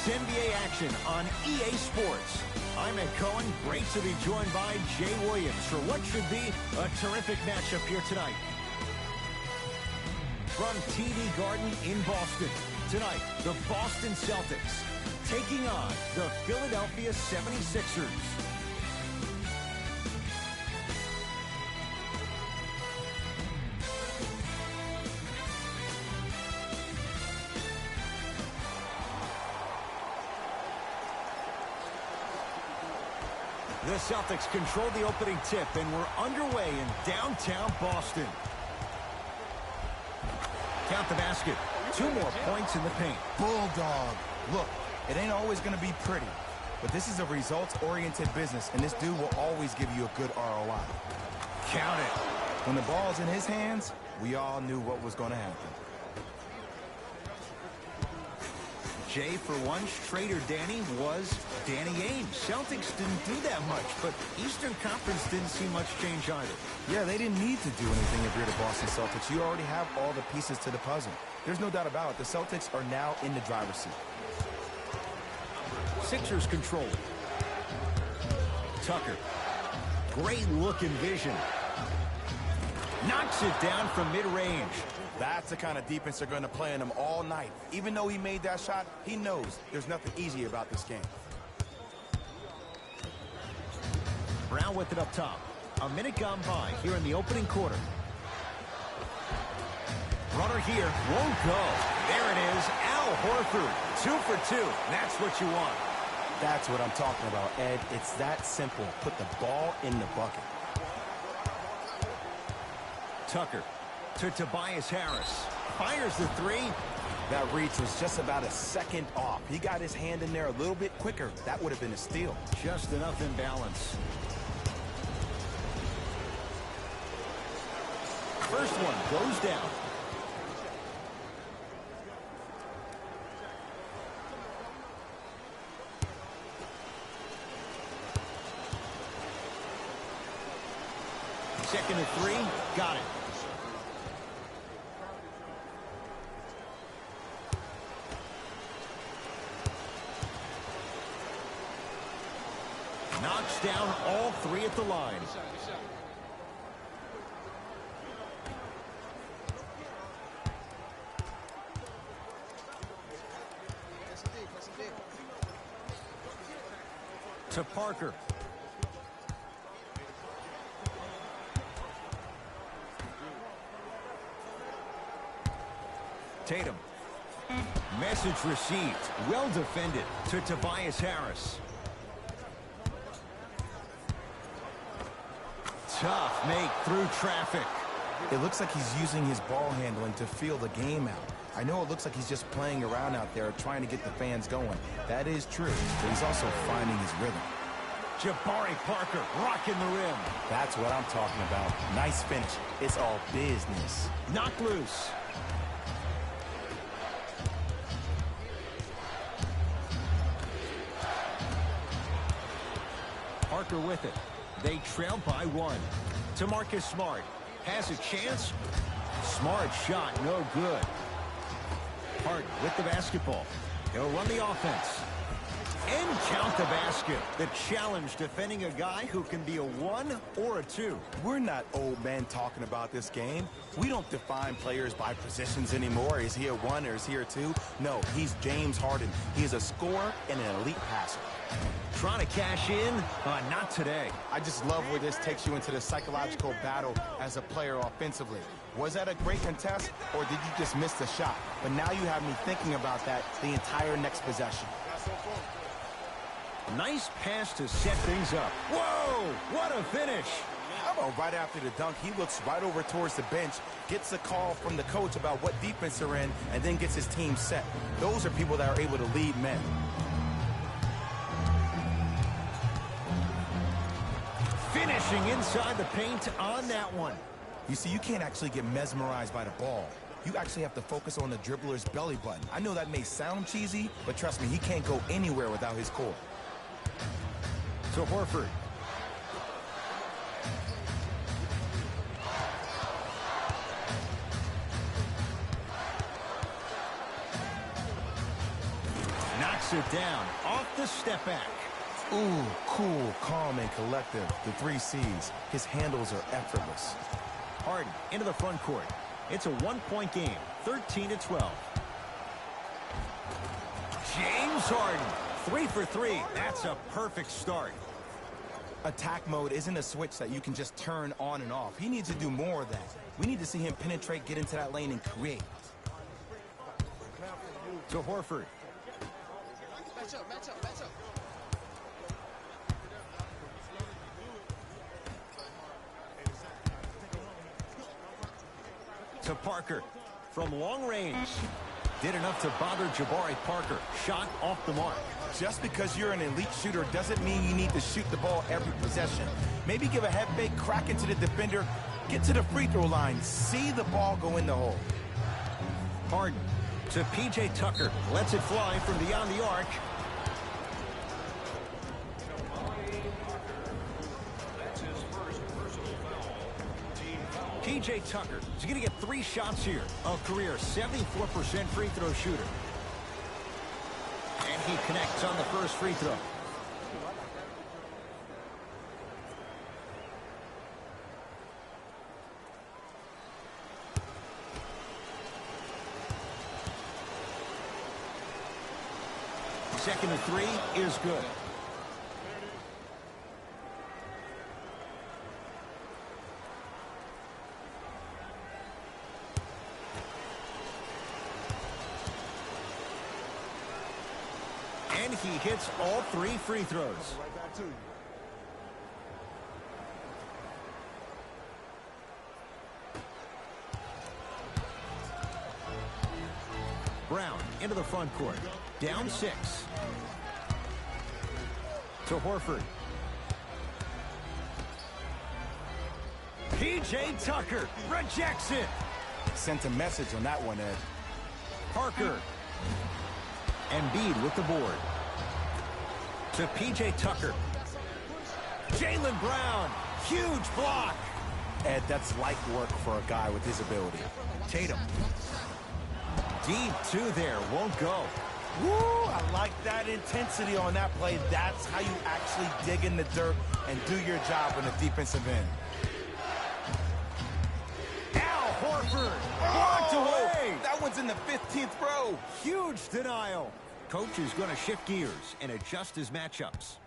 It's NBA action on EA Sports. I'm Ed Cohen. Great to be joined by Jay Williams for what should be a terrific matchup here tonight. From TD Garden in Boston, tonight, the Boston Celtics taking on the Philadelphia 76ers. The Celtics control the opening tip, and we're underway in downtown Boston. Count the basket. 2 more points in the paint. Bulldog. Look, it ain't always going to be pretty, but this is a results-oriented business, and this dude will always give you a good ROI. Count it. When the ball's in his hands, we all knew what was going to happen. Jay, for once, Trader Danny was Danny Ainge. Celtics didn't do that much, but Eastern Conference didn't see much change either. Yeah, they didn't need to do anything if you're the Boston Celtics. You already have all the pieces to the puzzle. There's no doubt about it. The Celtics are now in the driver's seat. Sixers control it. Tucker. Great look and vision. Knocks it down from mid-range. That's the kind of defense they're going to play in him all night. Even though he made that shot, he knows there's nothing easy about this game. Brown with it up top. A minute gone by here in the opening quarter. Runner here won't go. There it is. Al Horford. 2 for 2. That's what you want. That's what I'm talking about, Ed. It's that simple. Put the ball in the bucket. Tucker to Tobias Harris. Fires the 3. That reach was just about a second off. He got his hand in there a little bit quicker. That would have been a steal. Just enough imbalance. First one goes down. Second and 3. Got it. Knocks down all 3 at the line. To Parker. Tatum. Message received. Well defended to Tobias Harris. Tough make through traffic. It looks like he's using his ball handling to feel the game out. I know it looks like he's just playing around out there trying to get the fans going. That is true, but he's also finding his rhythm. Jabari Parker rocking the rim. That's what I'm talking about. Nice finish. It's all business. Knocked loose. Parker with it. They trail by 1. To Marcus Smart. Has a chance. Smart shot, no good. Hart with the basketball. He'll run the offense. And count the basket. The challenge defending a guy who can be a 1 or a 2. We're not old men talking about this game. We don't define players by positions anymore. Is he a 1 or is he a 2? No, he's James Harden. He is a scorer and an elite passer. Trying to cash in? Not today. I just love where this takes you into the psychological battle as a player offensively. Was that a great contest, or did you just miss the shot? But now you have me thinking about that the entire next possession. Nice pass to set things up. Whoa! What a finish! How about right after the dunk, he looks right over towards the bench, gets a call from the coach about what defense they're in, and then gets his team set. Those are people that are able to lead men. Finishing inside the paint on that one. You see, you can't actually get mesmerized by the ball. You actually have to focus on the dribbler's belly button. I know that may sound cheesy, but trust me, he can't go anywhere without his core. To Horford. knocks it down off the step back. Ooh, cool, calm, and collective. The 3 C's. His handles are effortless. Harden into the front court. It's a 1-point game, 13-12. James Harden, 3 for 3. That's a perfect start. Attack mode isn't a switch that you can just turn on and off. He needs to do more of that. We need to see him penetrate, get into that lane, and create. To Horford. Match up. To Parker. From long range. Did enough to bother Jabari Parker. Shot off the mark. Just because you're an elite shooter doesn't mean you need to shoot the ball every possession. Maybe give a head fake, crack into the defender, get to the free throw line, see the ball go in the hole. Harden to P.J. Tucker. Lets it fly from beyond the arc. P.J. Tucker is going to get 3 shots here. A career 74% free throw shooter. And he connects on the first free throw. Second and 3 is good. And he hits all 3 free throws. Right back to you. Brown into the front court. Down 6. To Horford. P.J. Tucker rejects it. Sent a message on that one, Ed. Parker. Embiid with the board. To P.J. Tucker. Jaylen Brown. Huge block. Ed, that's light work for a guy with his ability. Tatum. Deep 2 there. Won't go. Woo! I like that intensity on that play. That's how you actually dig in the dirt and do your job on the defensive end. Al Horford. Blocked away. That one's in the 15th row. Huge denial. Coach is going to shift gears and adjust his matchups.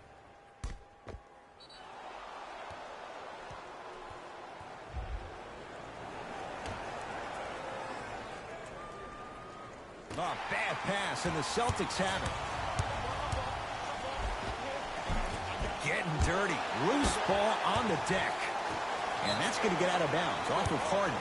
A bad pass, and the Celtics have it. Getting dirty. Loose ball on the deck. And that's going to get out of bounds off of Harden.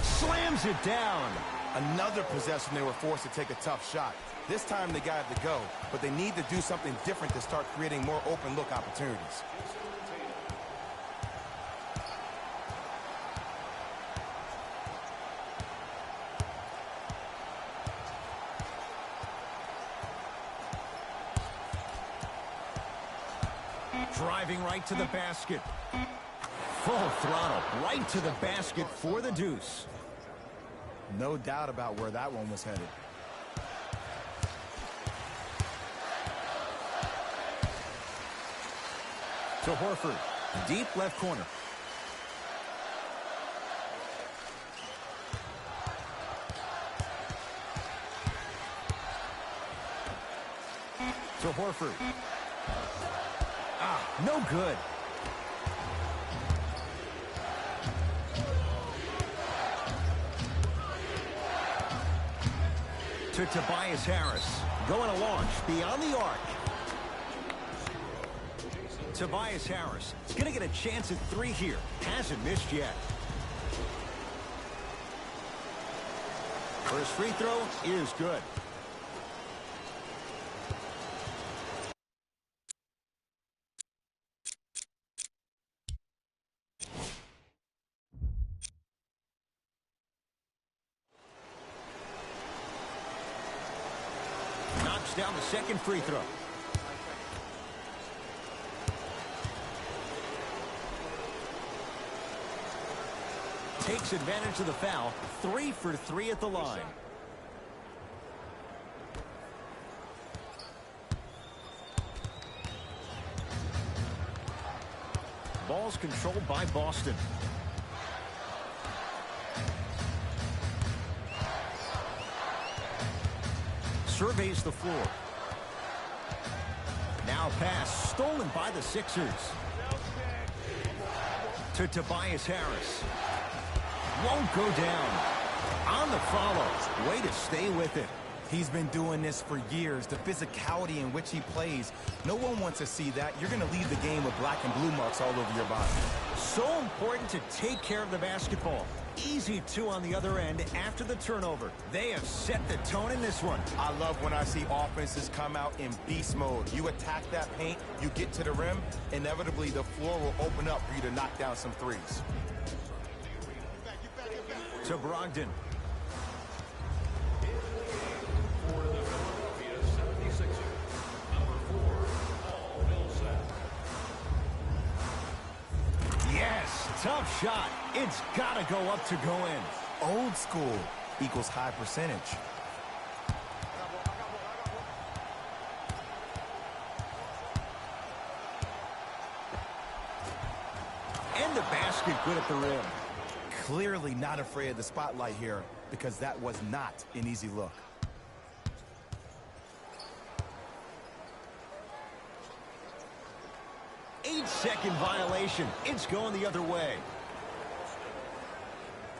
Slams it down. Another possession they were forced to take a tough shot. This time they got it to go, but they need to do something different to start creating more open look opportunities. Driving right to the basket. Full throttle right to the basket for the deuce. No doubt about where that one was headed. To Horford. Deep left corner. To Horford. No good. To Tobias Harris. Going a launch beyond the arc. Tobias Harris is going to get a chance at 3 here. Hasn't missed yet. First free throw is good. Knocks down the second free throw. takes advantage of the foul. 3 for 3 at the line. Ball's controlled by Boston. Surveys the floor. Now pass stolen by the Sixers. To Tobias Harris. Won't go down. On the follow. Way to stay with it. He's been doing this for years. The physicality in which he plays. No one wants to see that. You're going to leave the game with black and blue marks all over your body. So important to take care of the basketball. Easy two on the other end after the turnover. They have set the tone in this one. I love when I see offenses come out in beast mode. You attack that paint, you get to the rim, inevitably the floor will open up for you to knock down some threes. To Brogdon. Yes, tough shot. It's got to go up to go in. Old school equals high percentage. And the basket good at the rim. Clearly not afraid of the spotlight here because that was not an easy look. Eight-second violation. It's going the other way.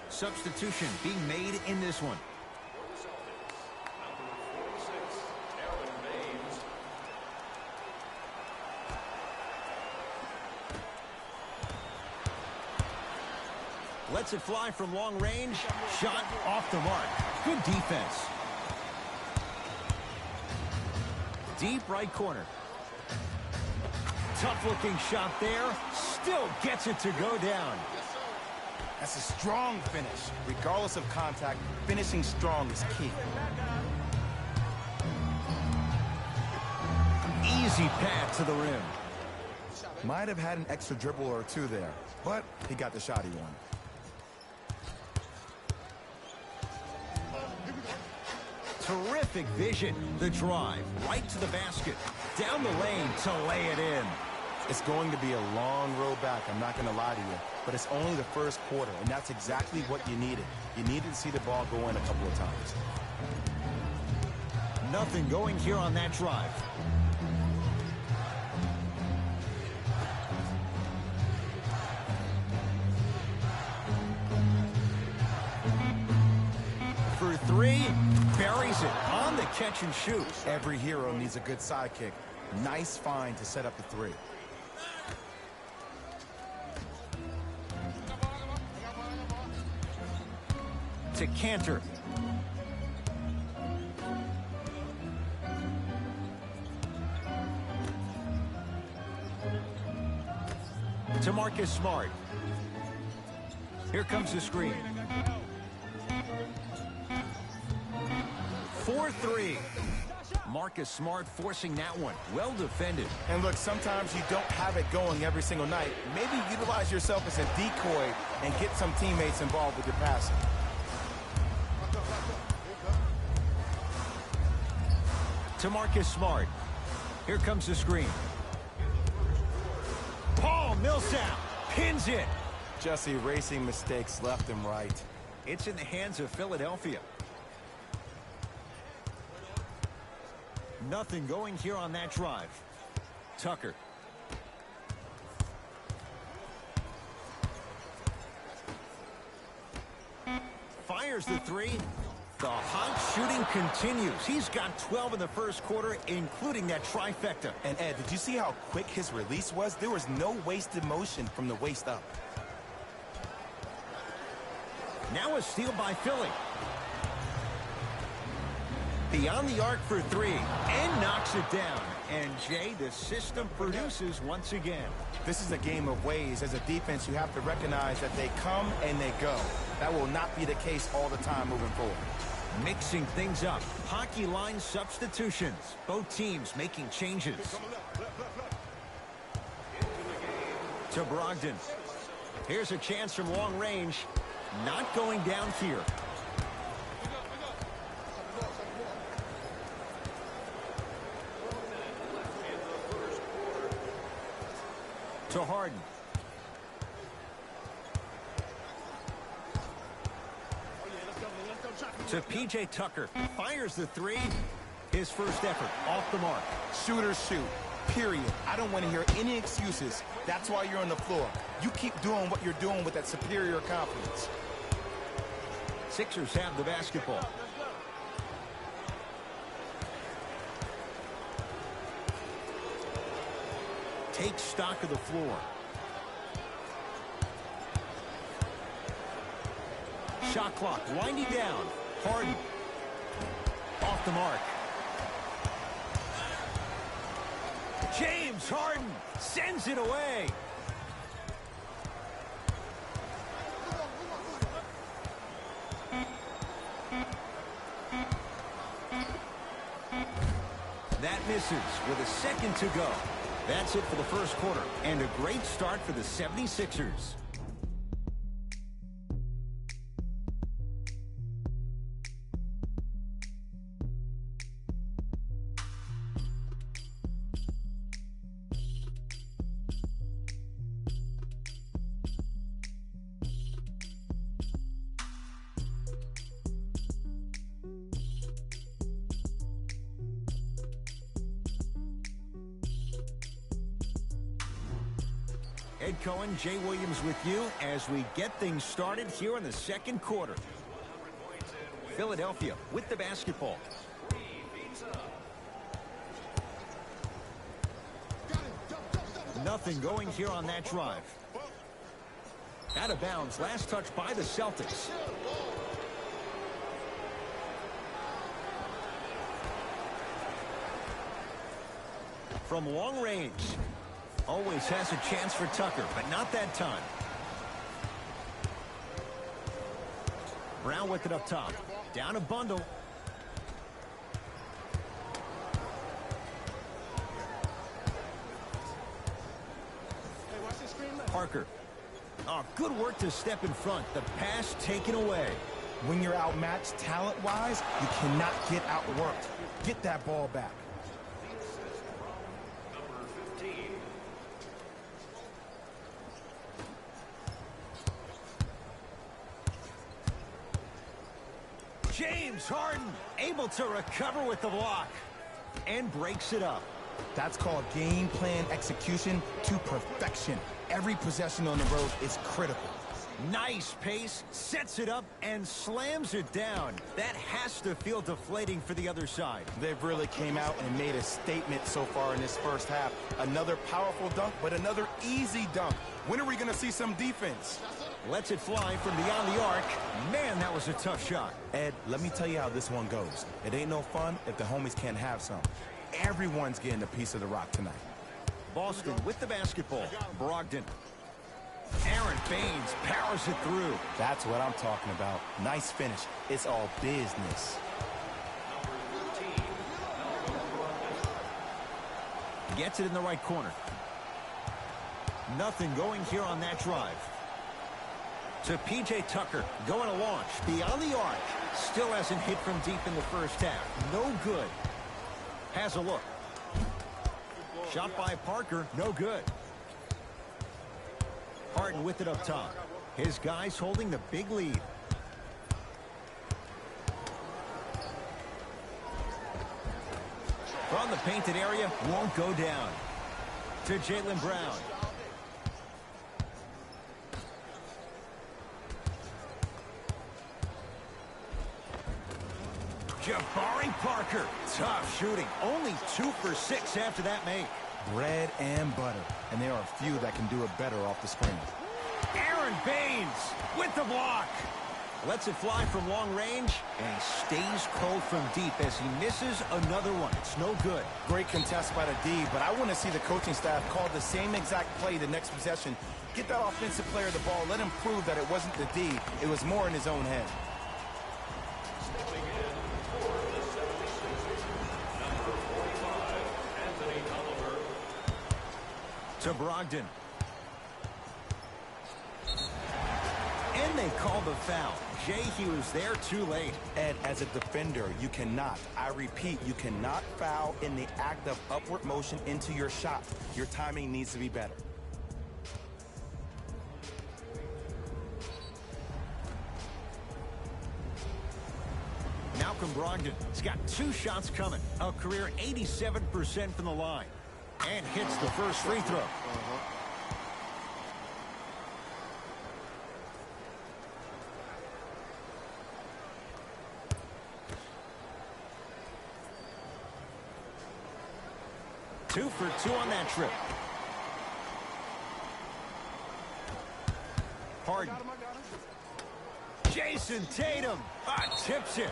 Substitution being made in this one. Lets it fly from long range. Shot off the mark. Good defense. Deep right corner. Tough-looking shot there. Still gets it to go down. That's a strong finish. Regardless of contact, finishing strong is key. Easy path to the rim. Might have had an extra dribble or two there, but he got the shot he wanted. Terrific vision. The drive right to the basket. Down the lane to lay it in. It's going to be a long road back, I'm not going to lie to you. But it's only the first quarter, and that's exactly what you needed. You needed to see the ball go in a couple of times. Nothing going here on that drive. For three, buries it on the catch and shoot. Every hero needs a good sidekick. Nice find to set up the three. To Cantor. To Marcus Smart. Here comes the screen. 4-3. Marcus Smart forcing that one. Well defended. And look, sometimes you don't have it going every single night. Maybe utilize yourself as a decoy and get some teammates involved with your passing. To Marcus Smart. Here comes the screen. Paul Millsap pins it. Just erasing mistakes left and right. It's in the hands of Philadelphia. Nothing going here on that drive. Tucker. Fires the three. The hot shooting continues. He's got 12 in the first quarter, including that trifecta. And Ed, did you see how quick his release was? There was no wasted motion from the waist up. Now a steal by Philly. Beyond the arc for three, and knocks it down. And, Jay, the system produces once again. This is a game of ways. As a defense, you have to recognize that they come and they go. That will not be the case all the time moving forward. Mixing things up. Hockey line substitutions. Both teams making changes. To Brogdon. Here's a chance from long range. Not going down here. To Harden. To P.J. Tucker. Fires the three. His first effort off the mark. Shooters shoot. Period. I don't want to hear any excuses. That's why you're on the floor. You keep doing what you're doing with that superior confidence. Sixers have the basketball. Take stock of the floor. Shot clock winding down. Harden. Off the mark. James Harden sends it away. That misses with a second to go. That's it for the first quarter, and a great start for the 76ers. Ed Cohen, Jay Williams with you as we get things started here in the second quarter. Philadelphia with the basketball. Nothing going here on that drive. Out of bounds. Last touch by the Celtics. From long range. Always has a chance for Tucker, but not that time. Brown with it up top. Down a bundle. Parker. Oh, good work to step in front. The pass taken away. When you're outmatched talent-wise, you cannot get outworked. Get that ball back. James Harden able to recover with the block and breaks it up. That's called game plan execution to perfection. Every possession on the road is critical. Nice pace, sets it up and slams it down. That has to feel deflating for the other side. They've really came out and made a statement so far in this first half. Another powerful dunk, but another easy dunk. When are we going to see some defense? Lets it fly from beyond the arc. Man, that was a tough shot. Ed, let me tell you how this one goes. It ain't no fun if the homies can't have some. Everyone's getting a piece of the rock tonight. Boston with the basketball. Brogdon. Aaron Baines powers it through. That's what I'm talking about. Nice finish. It's all business. Gets it in the right corner. Nothing going here on that drive. To P.J. Tucker, going to launch beyond the arc. Still hasn't hit from deep in the first half. No good. Has a look. Shot by Parker, no good. Harden with it up top. His guys holding the big lead. From the painted area, won't go down. To Jaylen Brown. Jabari Parker. Tough shooting. Only 2 for 6 after that make. Bread and butter. And there are a few that can do it better off the screen. Aaron Baines with the block. Lets it fly from long range, and he stays cold from deep as he misses another one. It's no good. Great contest by the D, but I want to see the coaching staff call the same exact play the next possession. Get that offensive player the ball. Let him prove that it wasn't the D. It was more in his own head. To Brogdon. And And they call the foul. Jay, he was there too late. Ed, as a defender, you cannot, I repeat, you cannot foul in the act of upward motion into your shot. Your timing needs to be better. Malcolm Brogdon has got 2 shots coming. A career 87% from the line. And hits the first free throw. Two for 2 on that trip. Harden. Jason Tatum tips it.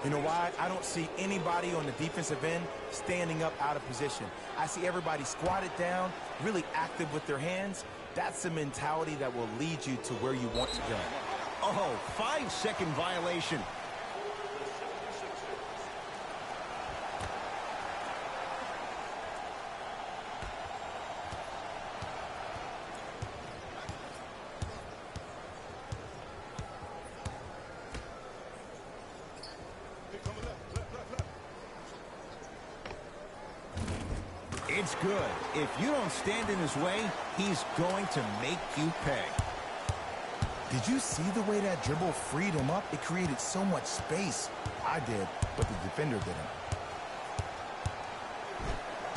You know why? I don't see anybody on the defensive end standing up out of position. I see everybody squatted down, really active with their hands. That's the mentality that will lead you to where you want to go. Oh, 5-second violation. It's good. If you don't stand in his way, he's going to make you pay. Did you see the way that dribble freed him up? It created so much space. I did, but the defender didn't.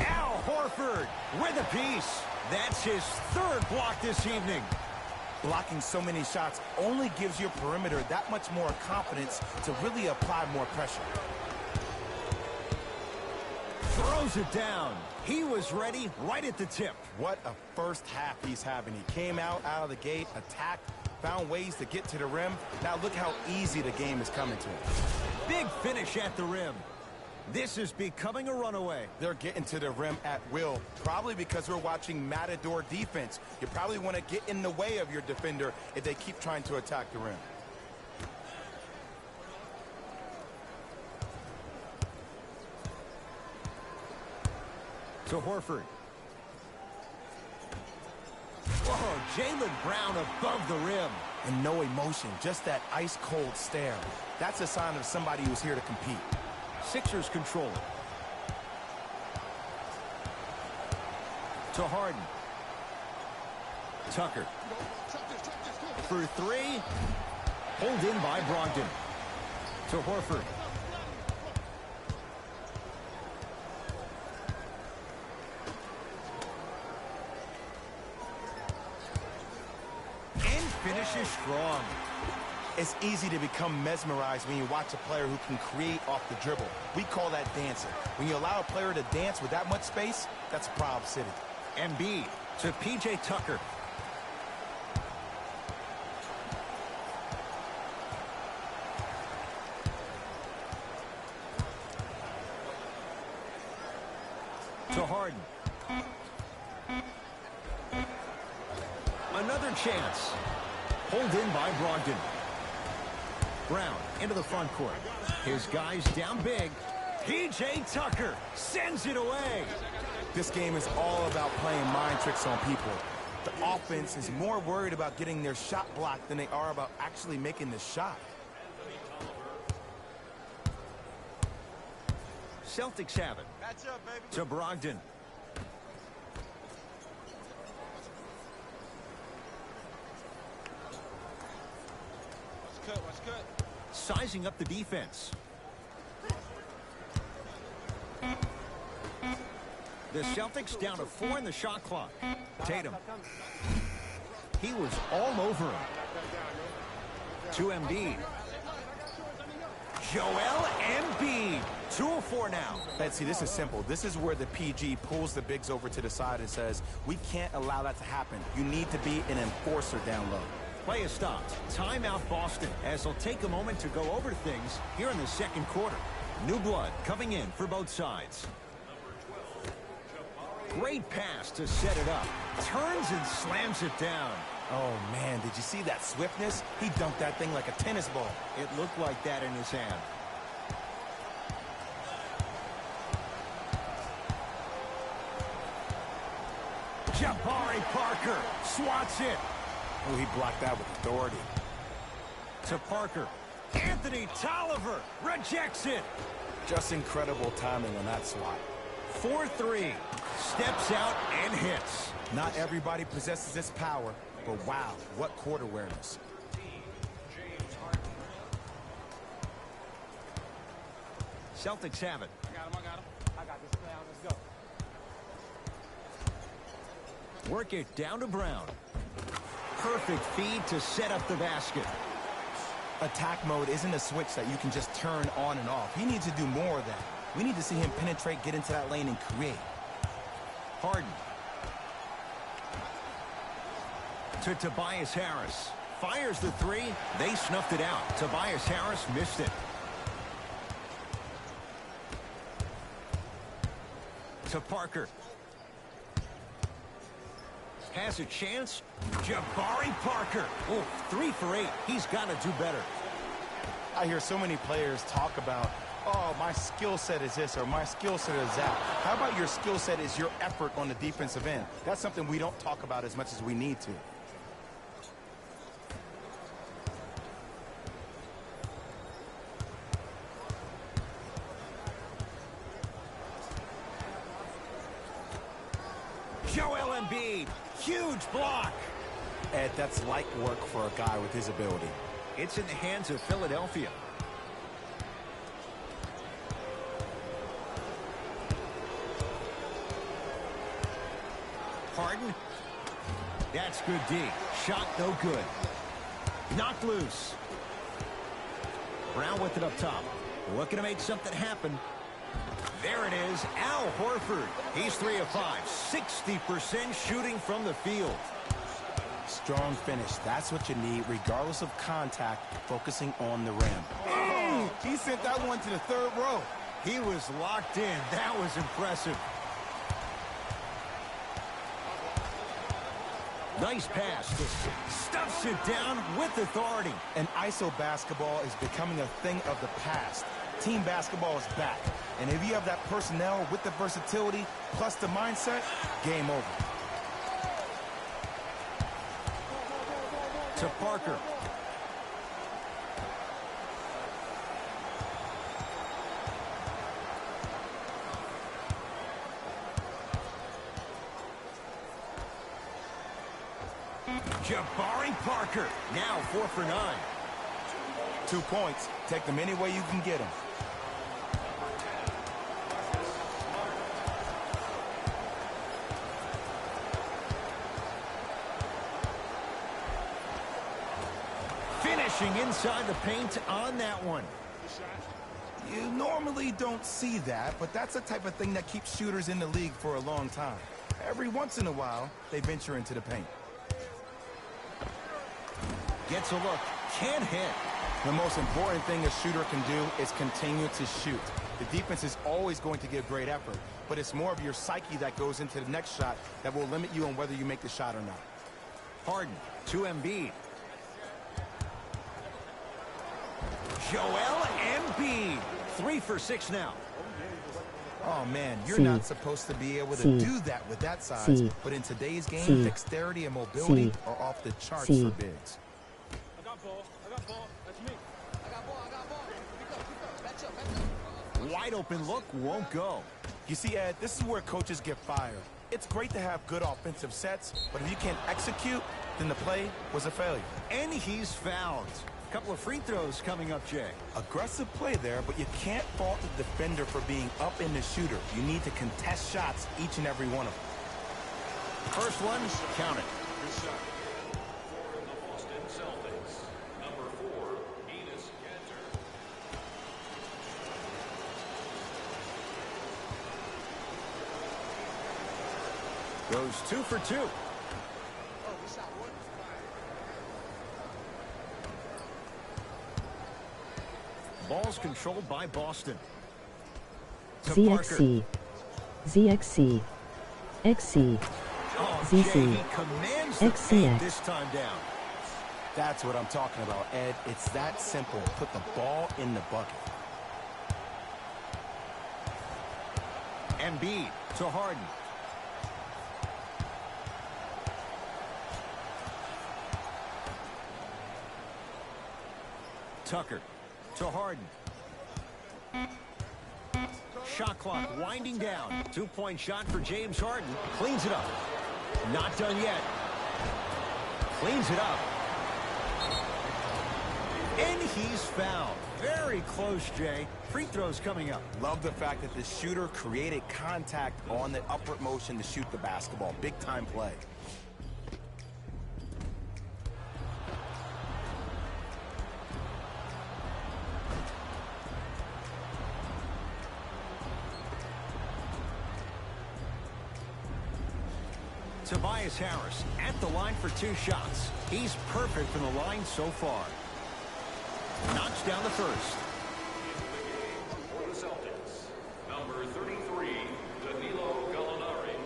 Al Horford with a piece. That's his 3rd block this evening. Blocking so many shots only gives your perimeter that much more confidence to really apply more pressure. Throws it down. He was ready right at the tip. What a first half he's having. He came out of the gate, attacked, found ways to get to the rim. Now look how easy the game is coming to him. Big finish at the rim. This is becoming a runaway. They're getting to the rim at will, probably because we're watching Matador defense. You probably want to get in the way of your defender if they keep trying to attack the rim. To Horford. Whoa, Jaylen Brown above the rim. And no emotion, just that ice-cold stare. That's a sign of somebody who's here to compete. Sixers control it. To Harden. Tucker. For 3. Pulled in by Brogdon. To Horford. Finishes strong. It's easy to become mesmerized when you watch a player who can create off the dribble. We call that dancing. When you allow a player to dance with that much space, that's a Proud City. Embiid to P.J. Tucker. To Harden. Another chance. Pulled in by Brogdon. Brown into the front court. His guys down big. P.J. Tucker sends it away. This game is all about playing mind tricks on people. The offense is more worried about getting their shot blocked than they are about actually making the shot. Celtics have it. To Brogdon. Sizing up the defense. The Celtics down to 4 in the shot clock. Tatum. He was all over him. To Embiid. Joel Embiid. 2 of 4 now. Let's see, this is simple. This is where the PG pulls the bigs over to the side and says, we can't allow that to happen. You need to be an enforcer down low. Play is stopped. Timeout Boston, as they'll take a moment to go over things here in the second quarter. New blood coming in for both sides. Great pass to set it up. Turns and slams it down. Oh, man, did you see that swiftness? He dunked that thing like a tennis ball. It looked like that in his hand. Jabari Parker swats it. Oh, he blocked that with authority. To Parker. Anthony Tolliver rejects it. Just incredible timing on that swat. 4-3. Steps out and hits. Not everybody possesses this power, but wow, what court awareness. Celtics have it. I got him. I got this now. Let's go. Work it down to Brown. Perfect feed to set up the basket. Attack mode isn't a switch that you can just turn on and off. He needs to do more of that. We need to see him penetrate, get into that lane, and create. Harden. To Tobias Harris. Fires the three. They snuffed it out. Tobias Harris missed it. To Parker. Has a chance. Jabari Parker. Oh, 3 for 8. He's got to do better. I hear so many players talk about, oh, my skill set is this or my skill set is that. How about your skill set is your effort on the defensive end? That's something we don't talk about as much as we need to. Joel Embiid. Huge block. Ed, that's light work for a guy with his ability. It's in the hands of Philadelphia. Harden. That's good D. Shot no good. Knocked loose. Brown with it up top. Looking to make something happen. There it is. Al Horford. He's 3 of 5. 60% shooting from the field. Strong finish. That's what you need, regardless of contact, focusing on the rim. He sent that one to the third row. He was locked in. That was impressive. Nice pass. Stuffs it down with authority. And ISO basketball is becoming a thing of the past. Team basketball is back. And if you have that personnel with the versatility plus the mindset, game over. To Parker. Jabari Parker. Now 4 for 9. 2 points. Take them any way you can get them. Finishing inside the paint on that one. You normally don't see that, but that's the type of thing that keeps shooters in the league for a long time. Every once in a while, they venture into the paint. Gets a look. Can't hit. The most important thing a shooter can do is continue to shoot. The defense is always going to give great effort, but it's more of your psyche that goes into the next shot that will limit you on whether you make the shot or not. Harden to Embiid. Joel Embiid. 3 for 6 now. Oh, man, you're not supposed to be able to do that with that size, but in today's game, dexterity and mobility are off the charts for bigs. I got ball. That's me. I got ball. Pick up. Wide open look won't go. You see, Ed, this is where coaches get fired. It's great to have good offensive sets, but if you can't execute, then the play was a failure. And he's fouled. A couple of free throws coming up, Jay. Aggressive play there, but you can't fault the defender for being up in the shooter. You need to contest shots, each and every one of them. First one, count it. Good shot. For the Boston Celtics, number 4, Enes Kanter. Goes 2 for 2. Oh, we shot one. Ball's controlled by Boston. To ZXC. ZXC. XC. Oh, ZC. Jay, he commands the XCX. paint this time down. That's what I'm talking about, Ed. It's that simple. Put the ball in the bucket. Embiid to Harden. Tucker to Harden. Shot clock winding down. 2-point shot for James Harden. Cleans it up. Not done yet. Cleans it up. And he's fouled. Very close, Jay. Free throws coming up. Love the fact that the shooter created contact on the upward motion to shoot the basketball. Big time play. Tobias Harris at the line for 2 shots. He's perfect from the line so far. Knocks down the first. For the Celtics, number 33, Danilo Gallinari.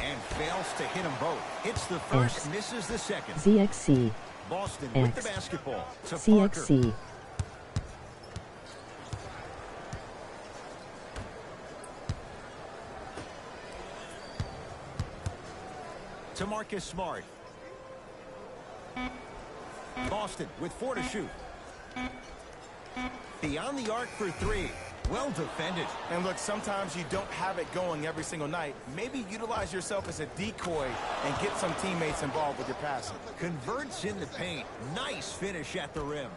And fails to hit them both. Hits the first, X. misses the second. ZXC. Boston X. with the basketball to Parker. CXC. To Marcus Smart. Boston with 4 to shoot. Beyond the arc for 3. Well defended. And look, sometimes you don't have it going every single night. Maybe utilize yourself as a decoy and get some teammates involved with your passing. Converts in the paint. Nice finish at the rim.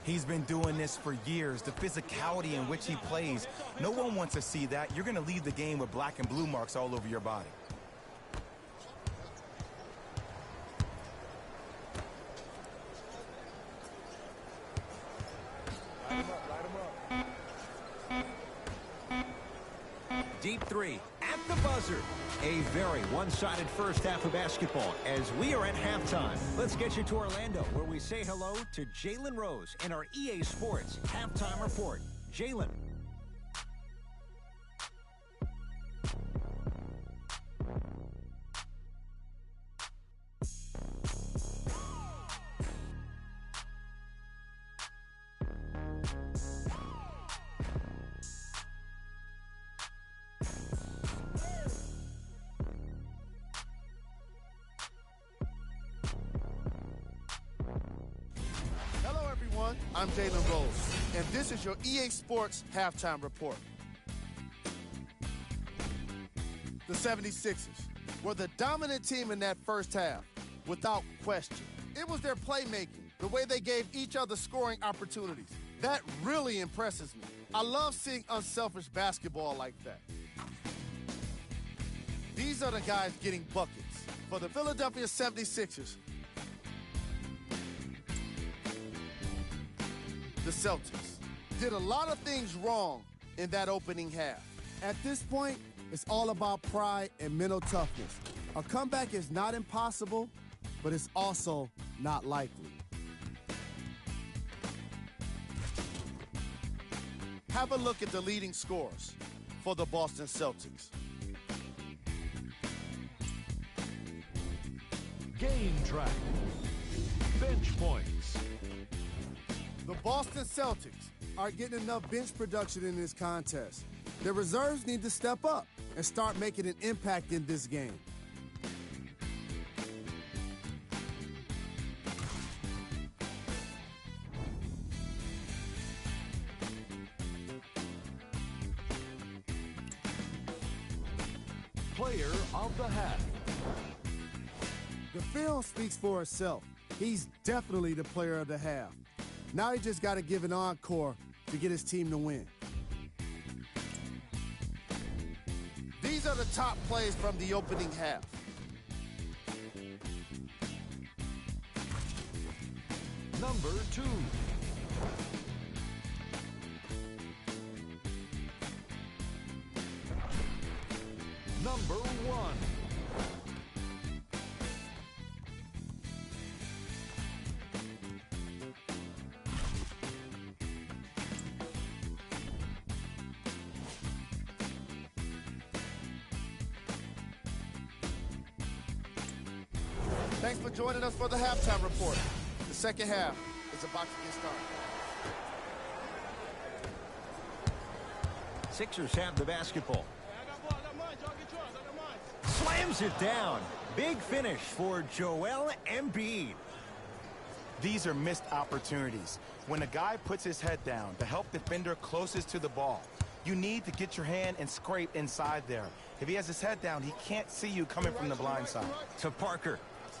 He's been doing this for years. The physicality in which he plays. No one wants to see that. You're going to leave the game with black and blue marks all over your body. Deep 3 at the buzzer. A very one-sided first half of basketball as we are at halftime. Let's get you to Orlando where we say hello to Jalen Rose in our EA Sports Halftime Report. Jalen. Hello, everyone. I'm Jalen Rose, and this is your EA Sports Halftime Report. The 76ers were the dominant team in that first half, without question. It was their playmaking, the way they gave each other scoring opportunities. That really impresses me. I love seeing unselfish basketball like that. These are the guys getting buckets. For the Philadelphia 76ers, the Celtics did a lot of things wrong in that opening half. At this point, it's all about pride and mental toughness. A comeback is not impossible, but it's also not likely. Have a look at the leading scorers for the Boston Celtics. Game track. Bench points. The Boston Celtics aren't getting enough bench production in this contest. Their reserves need to step up and start making an impact in this game. Player of the half. The film speaks for itself. He's definitely the player of the half. Now he just got to give an encore to get his team to win. These are the top plays from the opening half. Number 2. Number 1. Thanks for joining us for the halftime report. The second half is about to get started. Sixers have the basketball. I got ball. I got mine. Y'all get yours. I got mine. Slams it down. Big finish for Joel Embiid. These are missed opportunities. When a guy puts his head down, the help defender closest to the ball, you need to get your hand and scrape inside there. If he has his head down, he can't see you coming from the blind side. To Parker.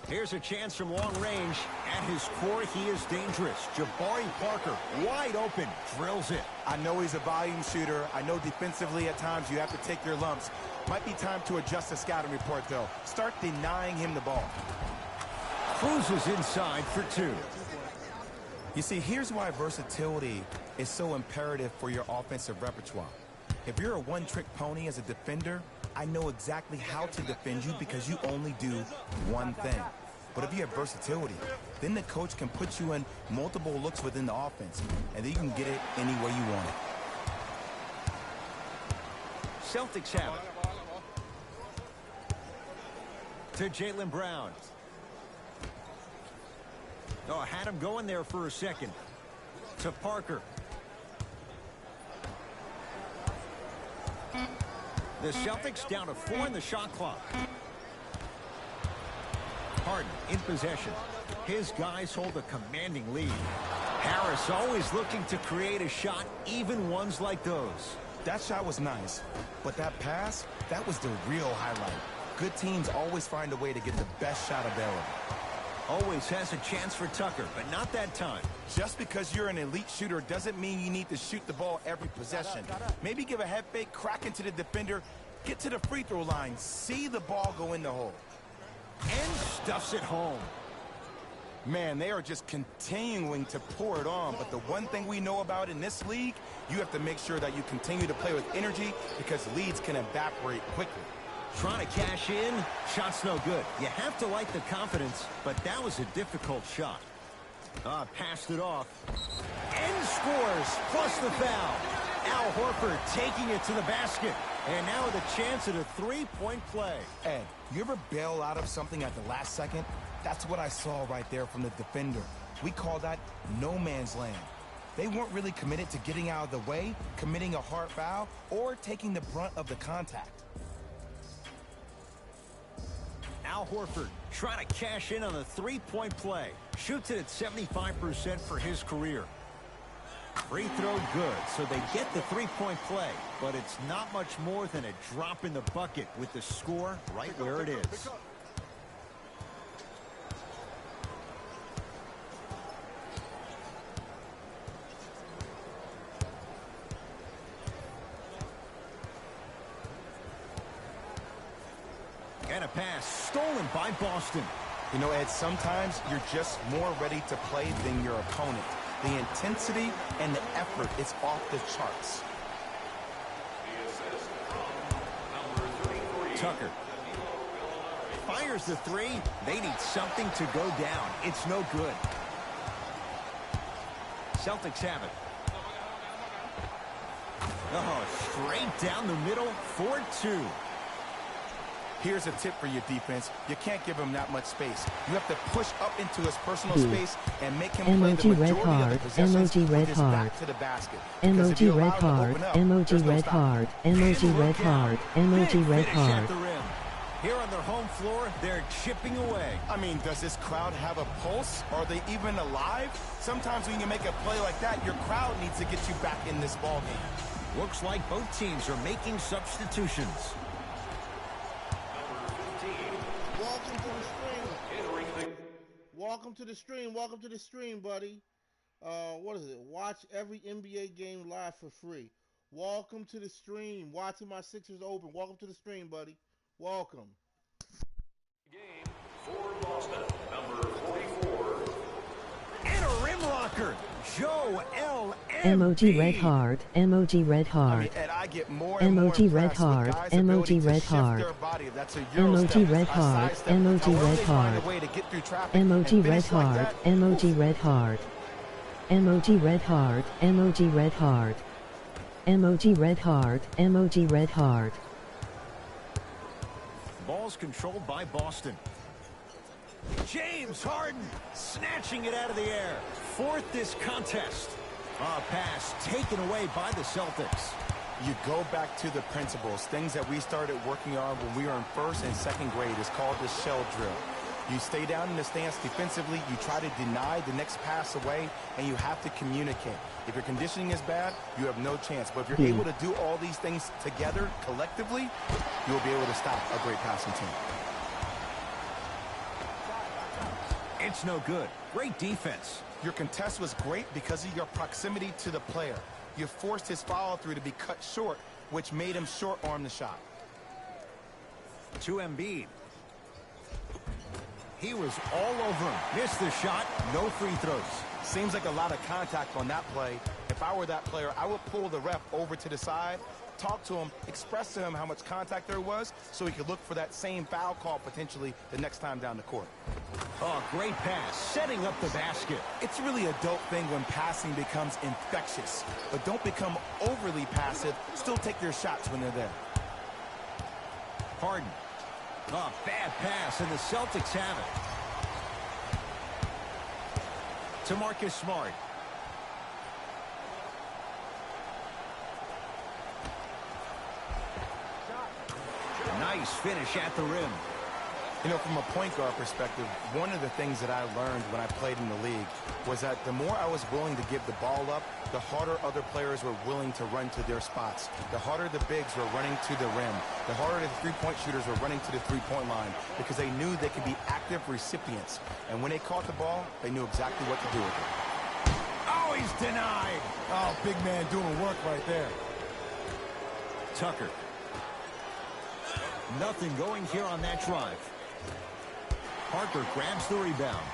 Here's a chance from long range. At his core, he is dangerous. Jabari Parker, wide open, drills it. I know he's a volume shooter. I know defensively at times you have to take your lumps. Might be time to adjust the scouting report, though. Start denying him the ball. Cruises inside for 2. You see, here's why versatility is so imperative for your offensive repertoire. If you're a one-trick pony as a defender, I know exactly how to defend you because you only do one thing. But if you have versatility, then the coach can put you in multiple looks within the offense, and then you can get it any way you want it. Celtics have it. To Jaylen Brown. Oh, had him going there for a second. To Parker. The Celtics down to 4 in the shot clock. Harden in possession. His guys hold a commanding lead. Harris always looking to create a shot, even ones like those. That shot was nice, but that pass, that was the real highlight. Good teams always find a way to get the best shot available. Always has a chance for Tucker, but not that time. Just because you're an elite shooter doesn't mean you need to shoot the ball every possession. Maybe give a head fake, crack into the defender, get to the free throw line, see the ball go in the hole. And stuffs it home. Man, they are just continuing to pour it on, but the one thing we know about in this league, you have to make sure that you continue to play with energy because leads can evaporate quickly. Trying to cash in, shot's no good. You have to like the confidence, but that was a difficult shot. Passed it off. And scores, plus the foul. Al Horford taking it to the basket. And now with a chance at a three-point play. Ed, you ever bail out of something at the last second? That's what I saw right there from the defender. We call that no man's land. They weren't really committed to getting out of the way, committing a hard foul, or taking the brunt of the contact. Al Horford trying to cash in on the three-point play. Shoots it at 75% for his career. Free throw good, so they get the three-point play. But it's not much more than a drop in the bucket with the score right where it is. And a pass stolen by Boston. You know, Ed, sometimes you're just more ready to play than your opponent. The intensity and the effort is off the charts. Tucker fires the three. They need something to go down. It's no good. Celtics have it. Oh, straight down the middle, 4-2. Here's a tip for your defense. You can't give him that much space. You have to push up into his personal space and make him play the majority of the possessions with his back to the basket. Emoji red card, emoji red card, emoji red card, emoji red card. Here on their home floor, they're chipping away. I mean, does this crowd have a pulse? Are they even alive? Sometimes when you make a play like that, your crowd needs to get you back in this ball game. Looks like both teams are making substitutions. Welcome to the stream. Welcome to the stream, buddy. What is it? Watch every NBA game live for free. Welcome to the stream. Watching my Sixers open. Welcome to the stream, buddy. Welcome. Game for Boston, number 44. And a rim locker. Joel Embiid. Emoji red heart, emoji red heart. Ed, I get more Emoji red heart, emoji red heart. Emoji red heart, emoji red heart. Emoji red heart, emoji red heart. Emoji red heart, emoji red heart. Emoji red heart, emoji red heart. Ball's controlled by Boston. James Harden snatching it out of the air. Fourth this contest. A pass taken away by the Celtics. You go back to the principles, things that we started working on when we were in first and second grade. It's called the shell drill. You stay down in the stance defensively, you try to deny the next pass away, and you have to communicate. If your conditioning is bad, you have no chance. But if you're able to do all these things together, collectively, you'll be able to stop a great passing team. It's no good. Great defense. Your contest was great because of your proximity to the player. You forced his follow-through to be cut short, which made him short-arm the shot. To Embiid. He was all over him. Missed the shot. No free throws. Seems like a lot of contact on that play. If I were that player, I would pull the ref over to the side, talk to him, express to him how much contact there was so he could look for that same foul call potentially the next time down the court. Oh, great pass. Setting up the basket. It's really a dope thing when passing becomes infectious. But don't become overly passive. Still take their shots when they're there. Harden. Oh, bad pass, and the Celtics have it. To Marcus Smart. Nice finish at the rim. You know, from a point guard perspective, one of the things that I learned when I played in the league was that the more I was willing to give the ball up, the harder other players were willing to run to their spots. The harder the bigs were running to the rim. The harder the three-point shooters were running to the three-point line because they knew they could be active recipients. And when they caught the ball, they knew exactly what to do with it. Oh, he's denied. Oh, big man doing work right there. Tucker. Nothing going here on that drive. Parker grabs the rebound.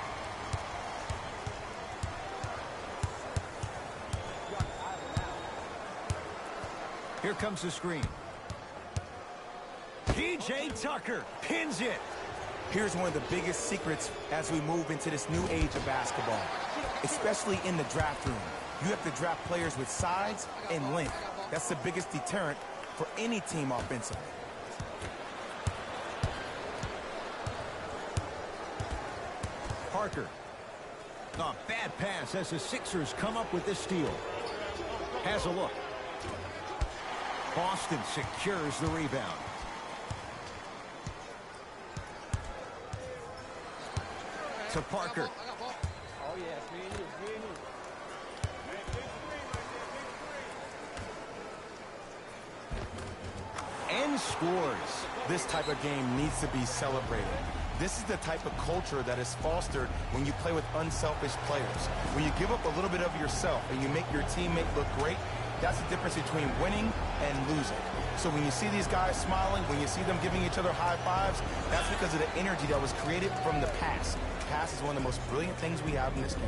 Here comes the screen. P.J. Tucker pins it. Here's one of the biggest secrets as we move into this new age of basketball, especially in the draft room. You have to draft players with size and length. That's the biggest deterrent for any team offensively. Parker. A bad pass as the Sixers come up with this steal. Has a look. Boston secures the rebound. To Parker. Oh, yeah, it's me and you. And scores. This type of game needs to be celebrated. This is the type of culture that is fostered when you play with unselfish players. When you give up a little bit of yourself and you make your teammate look great, that's the difference between winning and losing. So when you see these guys smiling, when you see them giving each other high fives, that's because of the energy that was created from the pass. Pass is one of the most brilliant things we have in this game.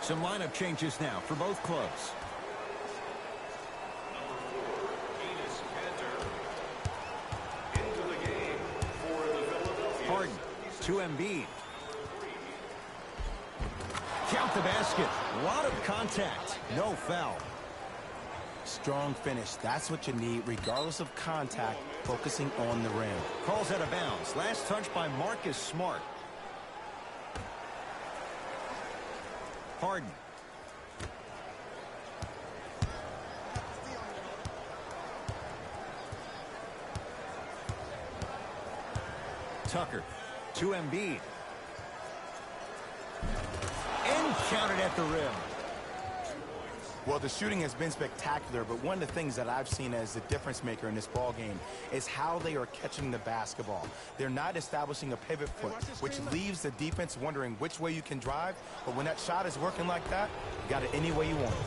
Some lineup changes now for both clubs. Harden to Embiid. Count the basket. A lot of contact. No foul. Strong finish. That's what you need, regardless of contact, focusing on the rim. Calls out of bounds. Last touch by Marcus Smart. Harden. Tucker to Embiid. And counted at the rim. Well, the shooting has been spectacular, but one of the things that I've seen as the difference maker in this ball game is how they are catching the basketball. They're not establishing a pivot foot, which leaves the defense wondering which way you can drive. But when that shot is working like that, you got it any way you want it.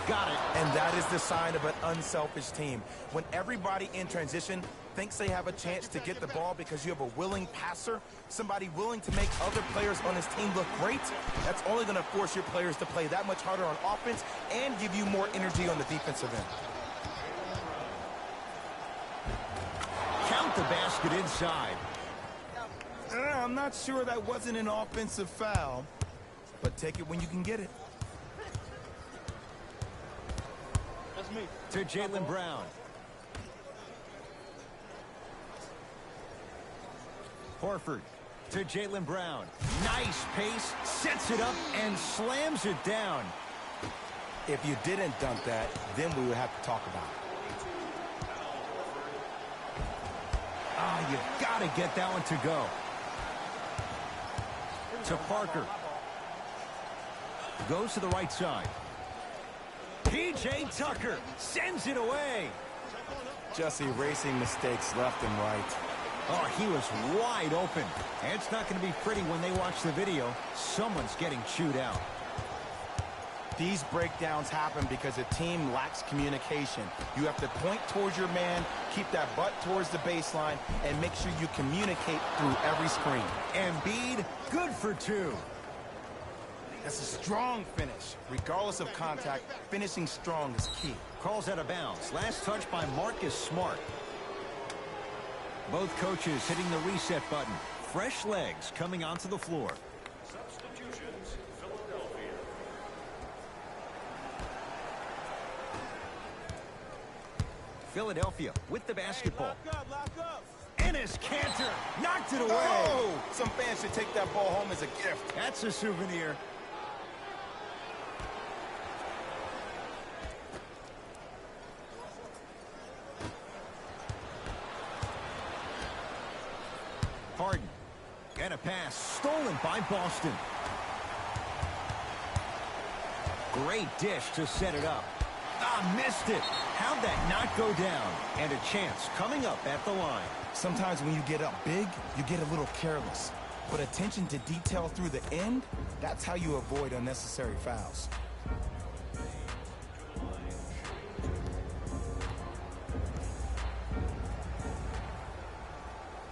Got it. And that is the sign of an unselfish team. When everybody in transition thinks they have a chance to get the ball because you have a willing passer, somebody willing to make other players on his team look great, that's only going to force your players to play that much harder on offense and give you more energy on the defensive end. with the basket inside. I'm not sure that wasn't an offensive foul, but take it when you can get it. That's me. To Jaylen Brown. Horford to Jaylen Brown. Nice pace, sets it up, and slams it down. If you didn't dunk that, then we would have to talk about it. You've got to get that one to go. To Parker. Goes to the right side. P.J. Tucker sends it away. Just erasing mistakes left and right. Oh, he was wide open. And it's not going to be pretty when they watch the video. Someone's getting chewed out. These breakdowns happen because a team lacks communication. You have to point towards your man, keep that butt towards the baseline, and make sure you communicate through every screen. Embiid, good for two. That's a strong finish. Regardless of contact, finishing strong is key. Calls out of bounds. Last touch by Marcus Smart. Both coaches hitting the reset button. Fresh legs coming onto the floor. Substitutions, Philadelphia. Philadelphia with the basketball. Lock up. Enes Kanter knocked it away. Oh! Some fans should take that ball home as a gift. That's a souvenir. Harden. And a pass stolen by Boston. Great dish to set it up. Missed it. How'd that not go down? And a chance coming up at the line. Sometimes when you get up big, you get a little careless. But attention to detail through the end, that's how you avoid unnecessary fouls.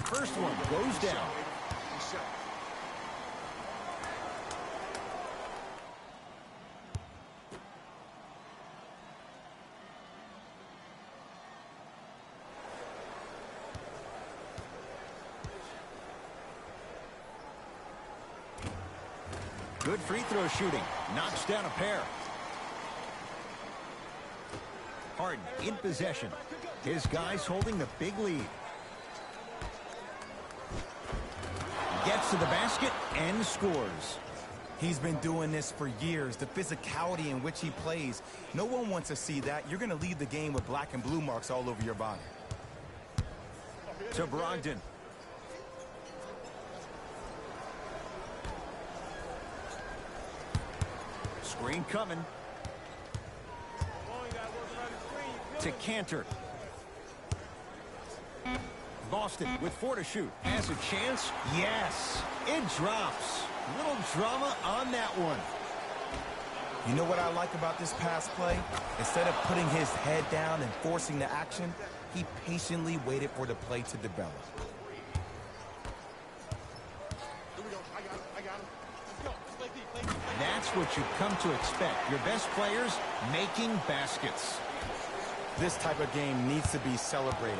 First one goes down. Good free throw shooting. Knocks down a pair. Harden in possession. His guys holding the big lead. Gets to the basket and scores. He's been doing this for years. The physicality in which he plays. No one wants to see that. You're going to leave the game with black and blue marks all over your body. To Brogdon. Screen coming. To Kanter. Boston with 4 to shoot. Has a chance? Yes. It drops. Little drama on that one. You know what I like about this pass play? Instead of putting his head down and forcing the action, he patiently waited for the play to develop. That's what you come to expect. Your best players making baskets. This type of game needs to be celebrated.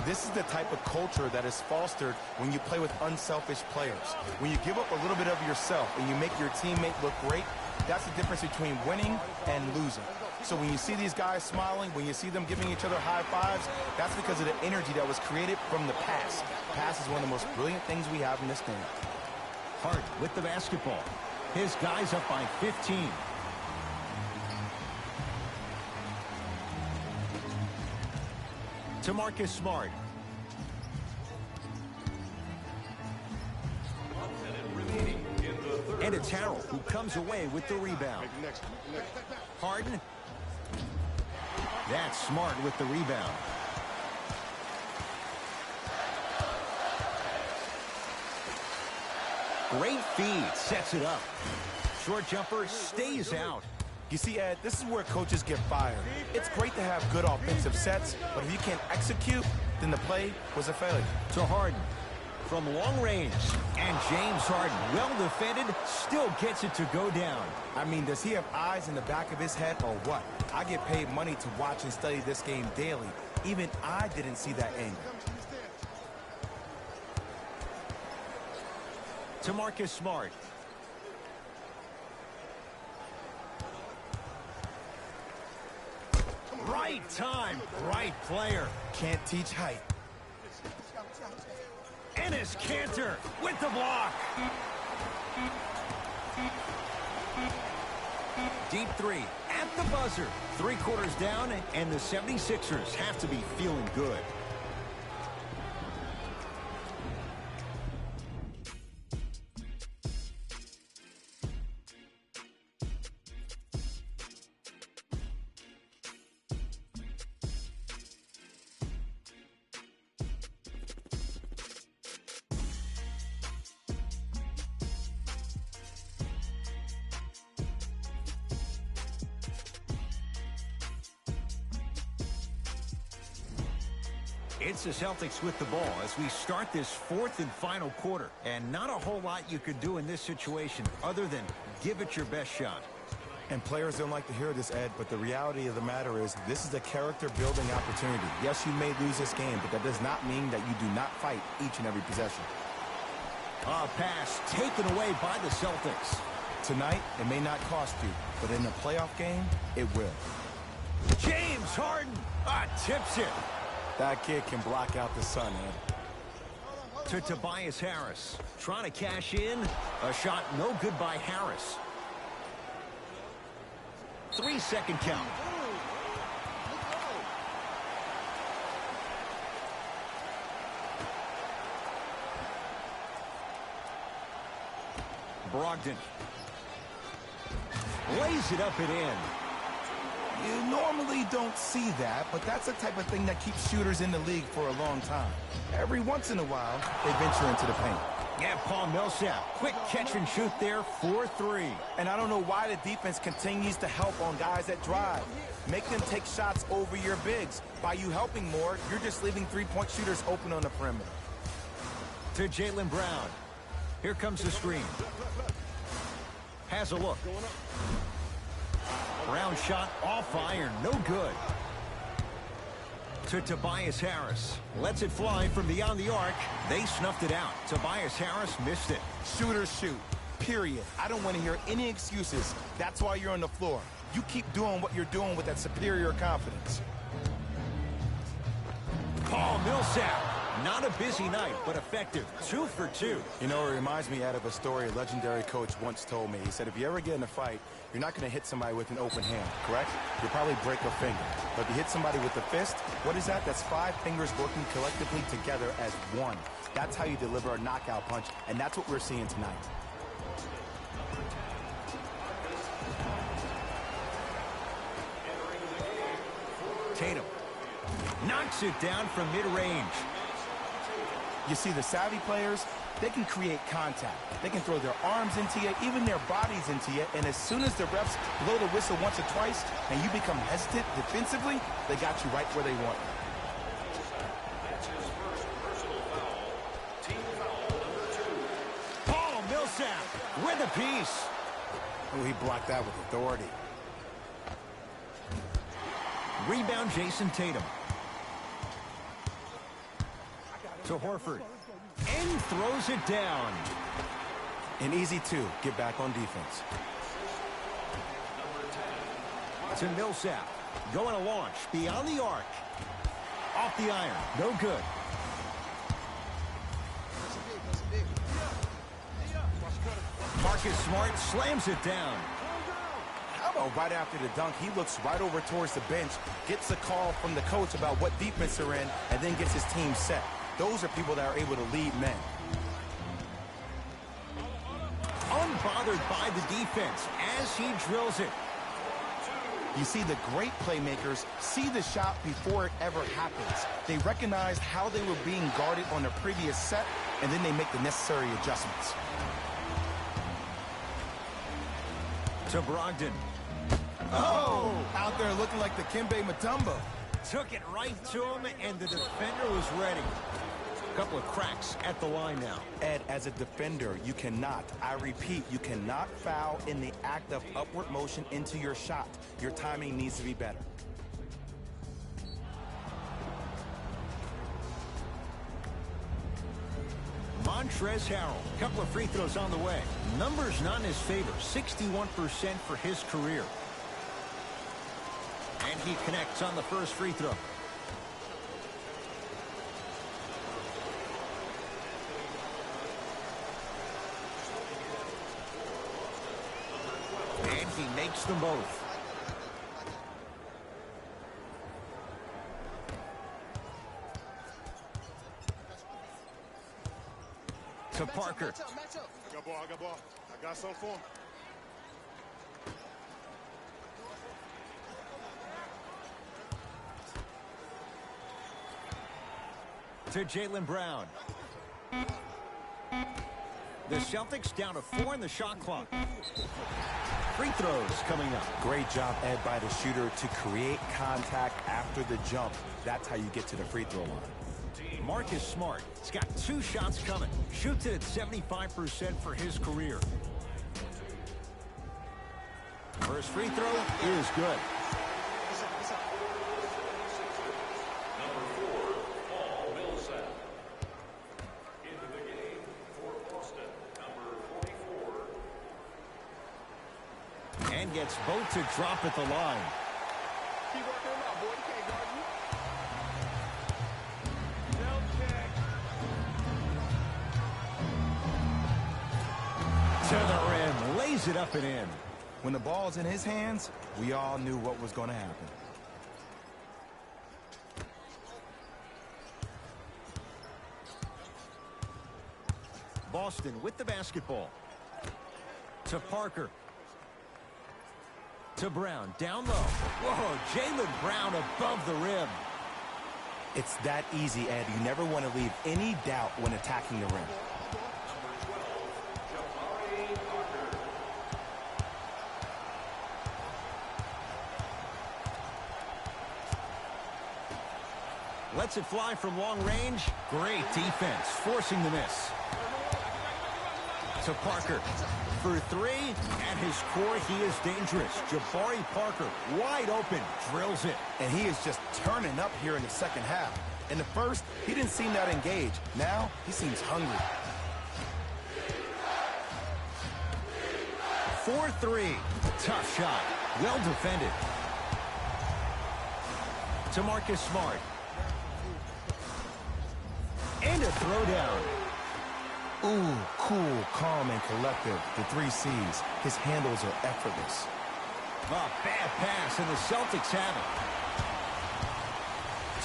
This is the type of culture that is fostered when you play with unselfish players. When you give up a little bit of yourself and you make your teammate look great, that's the difference between winning and losing. So when you see these guys smiling, when you see them giving each other high fives, that's because of the energy that was created from the pass. Pass is one of the most brilliant things we have in this game. Hart with the basketball. His guys up by 15. To Marcus Smart. And it's Harrell who comes away with the rebound. Harden. That's Smart with the rebound. Great feed, sets it up. Short jumper stays out. You see, Ed, this is where coaches get fired. It's great to have good offensive sets, but if you can't execute, then the play was a failure. To Harden. From long range. And James Harden, well defended, still gets it to go down. I mean, does he have eyes in the back of his head or what? I get paid money to watch and study this game daily. Even I didn't see that angle. To Marcus Smart. Right time, right player. Can't teach height. Enes Kanter with the block. Deep three at the buzzer. 3 quarters down, and the 76ers have to be feeling good. It's the Celtics with the ball as we start this 4th and final quarter. And not a whole lot you could do in this situation other than give it your best shot. And players don't like to hear this, Ed, but the reality of the matter is this is a character-building opportunity. Yes, you may lose this game, but that does not mean that you do not fight each and every possession. A pass taken away by the Celtics. Tonight, it may not cost you, but in a playoff game, it will. James Harden tips it. That kid can block out the sun, Ed. To Tobias Harris. Trying to cash in. A shot no good by Harris. 3-second count. Brogdon. Lays it up and in. You normally don't see that, but that's the type of thing that keeps shooters in the league for a long time. Every once in a while, they venture into the paint. Yeah, Paul Millsap. Quick catch and shoot there for 3. And I don't know why the defense continues to help on guys that drive. Make them take shots over your bigs. By you helping more, you're just leaving three-point shooters open on the perimeter. To Jaylen Brown. Here comes the screen. Has a look. Brown shot off iron, no good. To Tobias Harris. Lets it fly from beyond the arc. They snuffed it out. Tobias Harris missed it. Shooters shoot, period. I don't want to hear any excuses. That's why you're on the floor. You keep doing what you're doing with that superior confidence. Paul Millsap. Not a busy night, but effective. 2 for 2. You know, it reminds me out of a story a legendary coach once told me. He said, if you ever get in a fight, you're not going to hit somebody with an open hand, correct? You'll probably break a finger. But if you hit somebody with a fist, what is that? That's 5 fingers working collectively together as one. That's how you deliver a knockout punch, and that's what we're seeing tonight. Tatum knocks it down from mid-range. You see, the savvy players, they can create contact. They can throw their arms into you, even their bodies into you, and as soon as the refs blow the whistle once or twice and you become hesitant defensively, they got you right where they want you. That's his first personal foul. Team foul number 2. Paul Millsap with a piece. Oh, he blocked that with authority. Rebound Jason Tatum. To Horford. And throws it down. An easy 2. Get back on defense. To Millsap. Going to launch beyond the arc. Off the iron. No good. Marcus Smart slams it down. How about right after the dunk, he looks right over towards the bench, gets a call from the coach about what defense they're in, and then gets his team set. Those are people that are able to lead men. Unbothered by the defense as he drills it. You see, the great playmakers see the shot before it ever happens. They recognize how they were being guarded on their previous set, and then they make the necessary adjustments. To Brogdon. Oh! Out there looking like the Kembe Mutombo. Took it right to him, and the defender was ready. A couple of cracks at the line now. Ed, as a defender, you cannot, I repeat, you cannot foul in the act of upward motion into your shot. Your timing needs to be better. Montrezl Harrell. Couple of free throws on the way. Numbers not in his favor. 61% for his career. And he connects on the first free throw. And he makes them both. To Parker. I got ball, I got ball. I got something for him. To Jaylen Brown. The Celtics down to 4 in the shot clock. Free throws coming up. Great job, Ed, by the shooter to create contact after the jump. That's how you get to the free throw line. Marcus Smart. He's got 2 shots coming. Shoots it at 75% for his career. First free throw is good. Number 4, Paul Millsap. Into the game for Boston, number 44. And gets both to drop at the line. Keep working him out, boy. He can't guard you. To the rim. Lays it up and in. When the ball's in his hands, we all knew what was going to happen. Boston with the basketball. To Parker. To Brown. Down low. Whoa, Jaylen Brown above the rim. It's that easy, Ed. You never want to leave any doubt when attacking the rim. Lets it fly from long range. Great defense, forcing the miss. To Parker. For 3, at his core, he is dangerous. Jabari Parker, wide open, drills it. And he is just turning up here in the second half. In the first, he didn't seem that engaged. Now, he seems hungry. 4-3. Tough shot. Well defended. To Marcus Smart. And a throwdown. Ooh, cool, calm, and collective. The 3 C's. His handles are effortless. A bad pass, and the Celtics have it.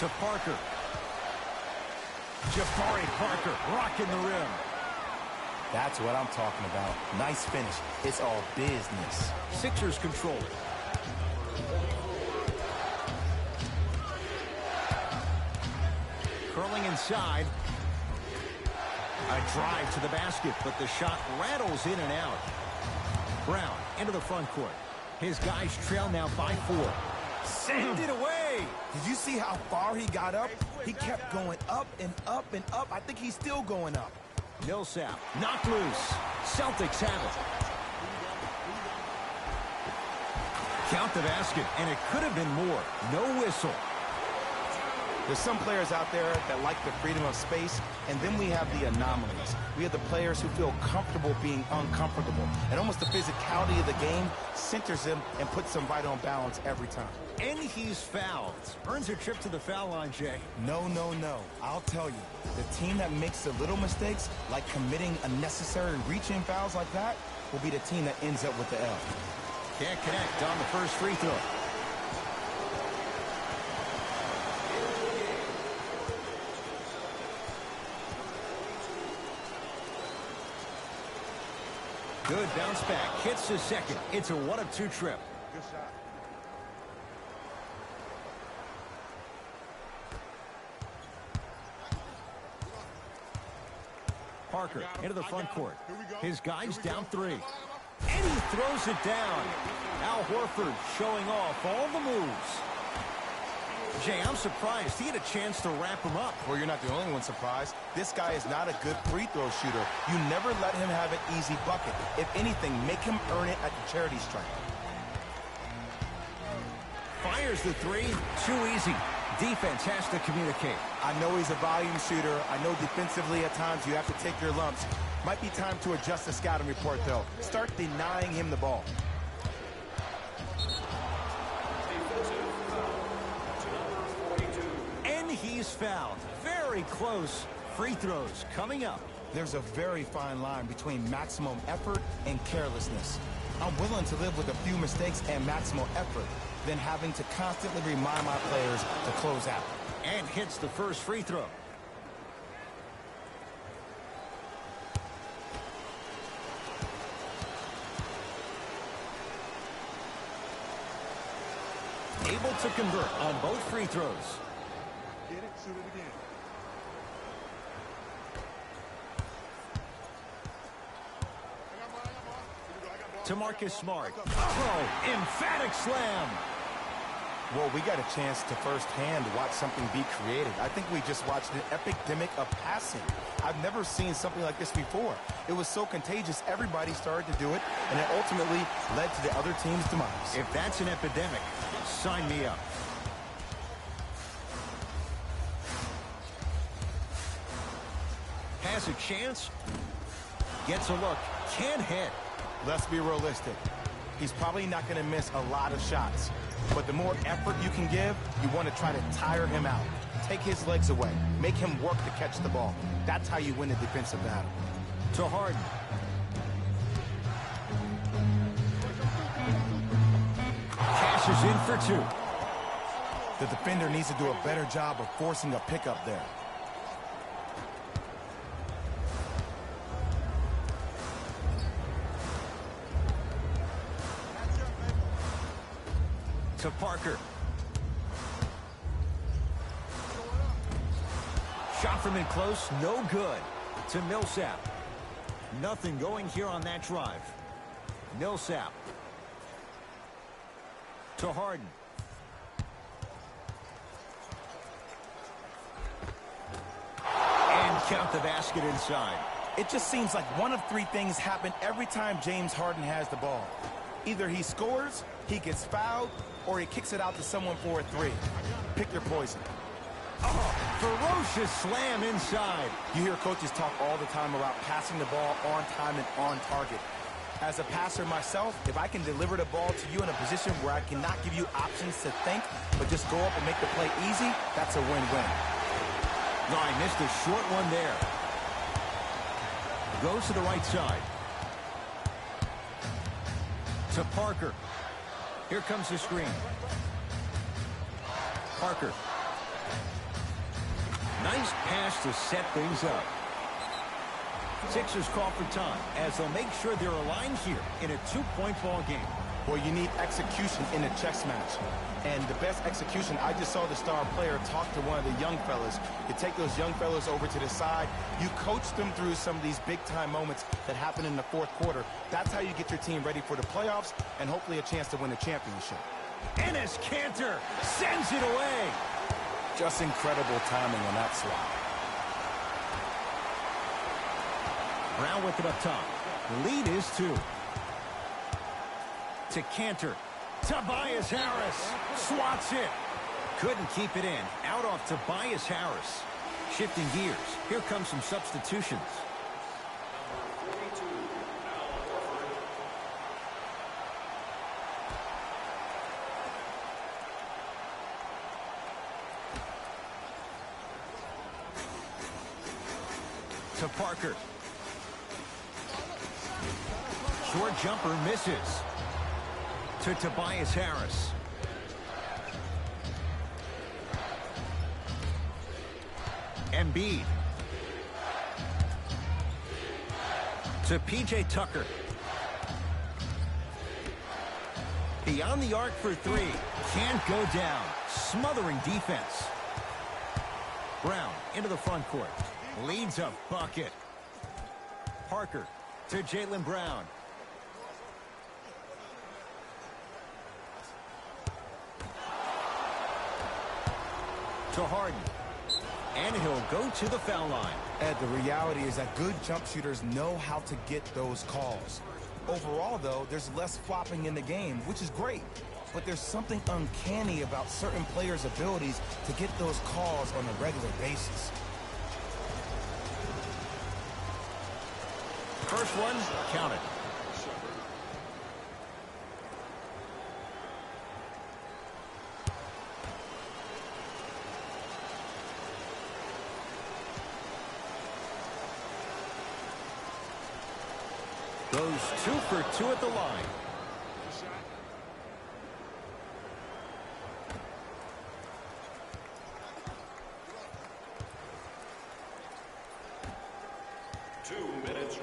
To Parker. Jabari Parker rocking the rim. That's what I'm talking about. Nice finish. It's all business. Sixers control it. Curling inside. A drive to the basket, but the shot rattles in and out. Brown into the front court. His guys trail now by 4. Send it away. Did you see how far he got up? He kept going up and up and up. I think he's still going up. Millsap knocked loose. Celtics have it. Count the basket, and it could have been more. No whistle. There's some players out there that like the freedom of space, and then we have the anomalies. We have the players who feel comfortable being uncomfortable, and almost the physicality of the game centers them and puts them right on balance every time. And he's fouled. Earns a trip to the foul line, Jay. No, no, no. I'll tell you, the team that makes the little mistakes, like committing unnecessary reach-in fouls like that, will be the team that ends up with the L. Can't connect on the first free throw. Good bounce back. Hits the second. It's a 1 of 2 trip. Good shot. Parker into the front court. His guys down 3. And he throws it down. Al Horford showing off all the moves. Jay, I'm surprised he had a chance to wrap him up. Well, you're not the only one surprised. This guy is not a good free throw shooter. You never let him have an easy bucket. If anything, make him earn it at the charity stripe. Fires the 3. Too easy. Defense has to communicate. I know he's a volume shooter. I know defensively at times you have to take your lumps. Might be time to adjust the scouting report, though. Start denying him the ball. And he's fouled. Very close. Free throws coming up. There's a very fine line between maximum effort and carelessness. I'm willing to live with a few mistakes and maximal effort than having to constantly remind my players to close out. And hits the first free throw. Able to convert on both free throws. Get it, shoot it again. To Marcus Smart. Oh, emphatic slam. Well, we got a chance to firsthand watch something be created. I think we just watched an epidemic of passing. I've never seen something like this before. It was so contagious, everybody started to do it, and it ultimately led to the other team's demise. If that's an epidemic, sign me up. Has a chance. Gets a look. Can't hit. Let's be realistic. He's probably not going to miss a lot of shots. But the more effort you can give, you want to try to tire him out. Take his legs away. Make him work to catch the ball. That's how you win a defensive battle. To Harden. Cashes in for two. The defender needs to do a better job of forcing a pickup there. To Parker. Shot from in close, no good. To Millsap. Nothing going here on that drive. Millsap. To Harden. And count the basket inside. It just seems like one of three things happen every time James Harden has the ball. Either he scores, he gets fouled, or he kicks it out to someone for a three. Pick your poison. Oh, ferocious slam inside. You hear coaches talk all the time about passing the ball on time and on target. As a passer myself, if I can deliver the ball to you in a position where I cannot give you options to think, but just go up and make the play easy, that's a win-win. No, I missed a short one there. Goes to the right side. To Parker. Here comes the screen. Parker. Nice pass to set things up. Sixers call for time as they'll make sure they're aligned here in a two-point ball game. Well, you need execution in a chess match. And the best execution, I just saw the star player talk to one of the young fellas. You take those young fellas over to the side. You coach them through some of these big-time moments that happen in the fourth quarter. That's how you get your team ready for the playoffs and hopefully a chance to win a championship. Enes Kanter sends it away. Just incredible timing on that swat. Brown with it up top. The lead is 2. To Kanter. Tobias Harris swats it. Couldn't keep it in. Out off Tobias Harris. Shifting gears. Here comes some substitutions. To Parker. Short jumper misses. To Tobias Harris. Embiid. To P.J. Tucker. Beyond the arc for 3. Can't go down. Smothering defense. Brown into the front court. Leads a bucket. Parker to Jaylen Brown. To Harden. And he'll go to the foul line. Ed, the reality is that good jump shooters know how to get those calls. Overall, though, there's less flopping in the game, which is great. but there's something uncanny about certain players' abilities to get those calls on a regular basis. First one, count it. Goes 2 for 2 at the line.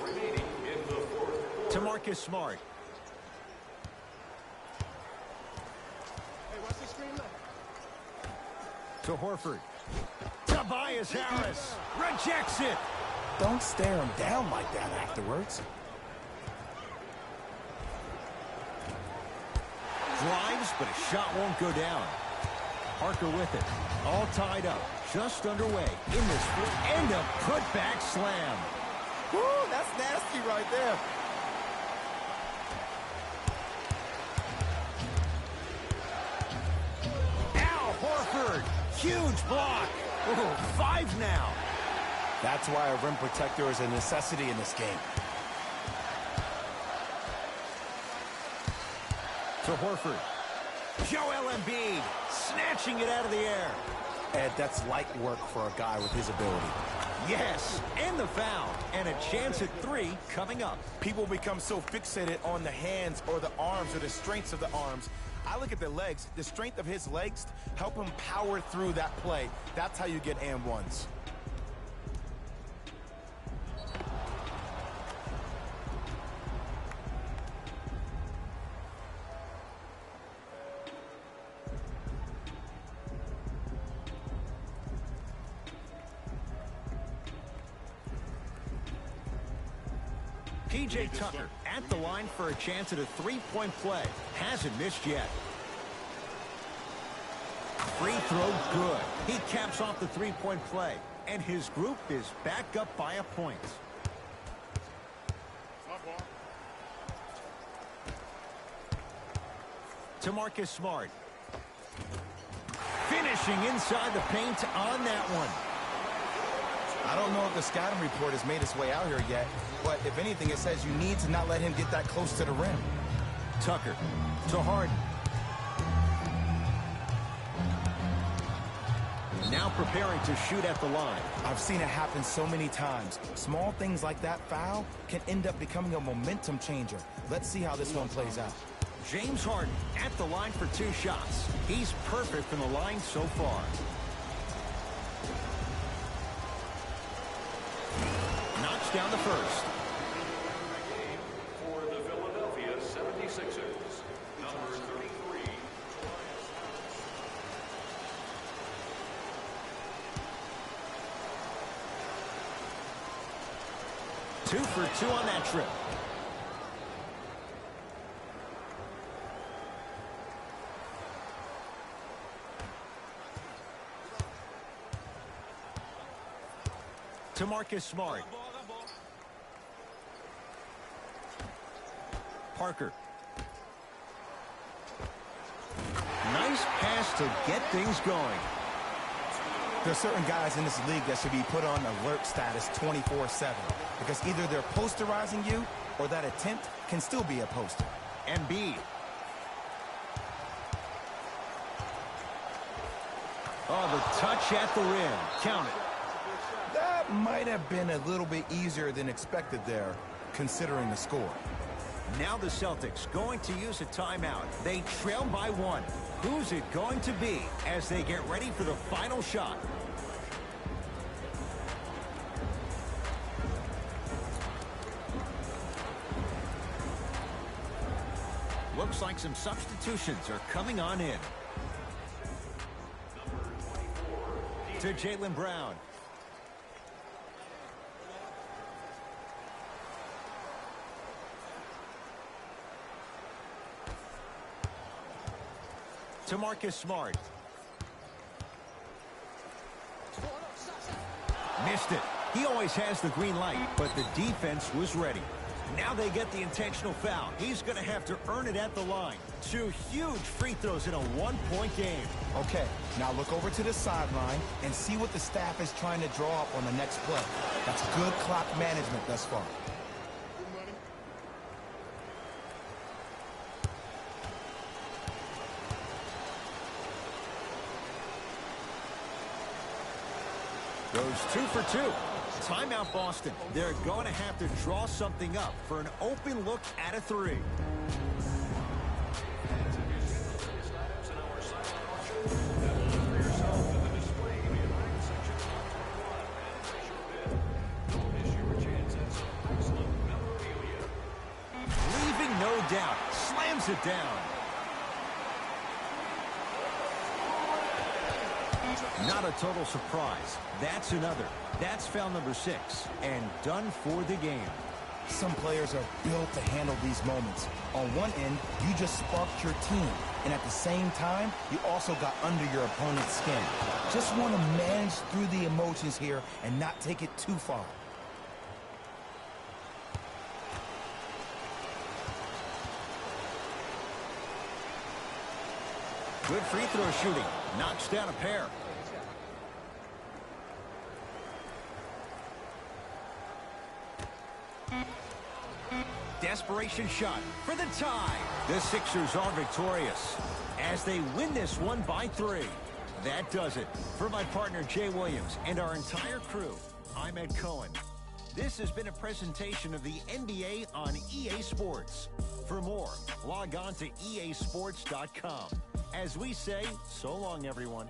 Remaining in the fourth. To Marcus Smart. Hey, watch the screen left. To Horford. Tobias Harris rejects it. Don't stare him down like that afterwards. Drives, but a shot won't go down. Parker with it. All tied up. Just underway in this and a putback slam. Woo, that's nasty right there. Al Horford. Huge block. Ooh, 5 now. That's why a rim protector is a necessity in this game. To Horford. Joel Embiid snatching it out of the air. Ed, that's light work for a guy with his ability. Yes, and the foul. And a chance at 3 coming up. People become so fixated on the hands or the arms or the strengths of the arms. I look at the legs. The strength of his legs help him power through that play. That's how you get and ones. P.J. Tucker at the line for a chance at a 3-point play. Hasn't missed yet. Free throw good. He caps off the 3-point play. And his group is back up by a point. To Marcus Smart. Finishing inside the paint on that one. I don't know if the scouting report has made its way out here yet, but if anything, it says you need to not let him get that close to the rim. Tucker to Harden. Now preparing to shoot at the line. I've seen it happen so many times. Small things like that foul can end up becoming a momentum changer. Let's see how this one plays out. James Harden at the line for 2 shots. He's perfect from the line so far. Knocks down the first. For the Philadelphia 76ers, number 33. Two for 2 on that trip. To Marcus Smart. Parker. Nice pass to get things going. There's certain guys in this league that should be put on alert status 24/7 because either they're posterizing you or that attempt can still be a poster. Embiid. Oh, the touch at the rim. Count it. That might have been a little bit easier than expected there, considering the score. Now the Celtics going to use a timeout. They trail by 1. Who's it going to be as they get ready for the final shot? Looks like some substitutions are coming on in. To Jaylen Brown. To Marcus Smart. Missed it. He always has the green light, but the defense was ready. Now they get the intentional foul. He's going to have to earn it at the line. 2 huge free throws in a one-point game. Okay, now look over to the sideline and see what the staff is trying to draw up on the next play. That's good clock management thus far. Goes 2 for 2. Timeout, Boston. They're going to have to draw something up for an open look at a 3. Leaving no doubt. Slams it down. Not a total surprise. That's another. That's foul number 6. And done for the game. Some players are built to handle these moments. On one end, you just sparked your team. And at the same time, you also got under your opponent's skin. Just want to manage through the emotions here and not take it too far. Good free throw shooting. Knocks down a pair. Desperation shot for the tie. The Sixers are victorious as they win this one by 3. That does it. For my partner Jay Williams and our entire crew, I'm Ed Cohen. This has been a presentation of the NBA on EA Sports. For more, log on to easports.com. As we say, so long, everyone.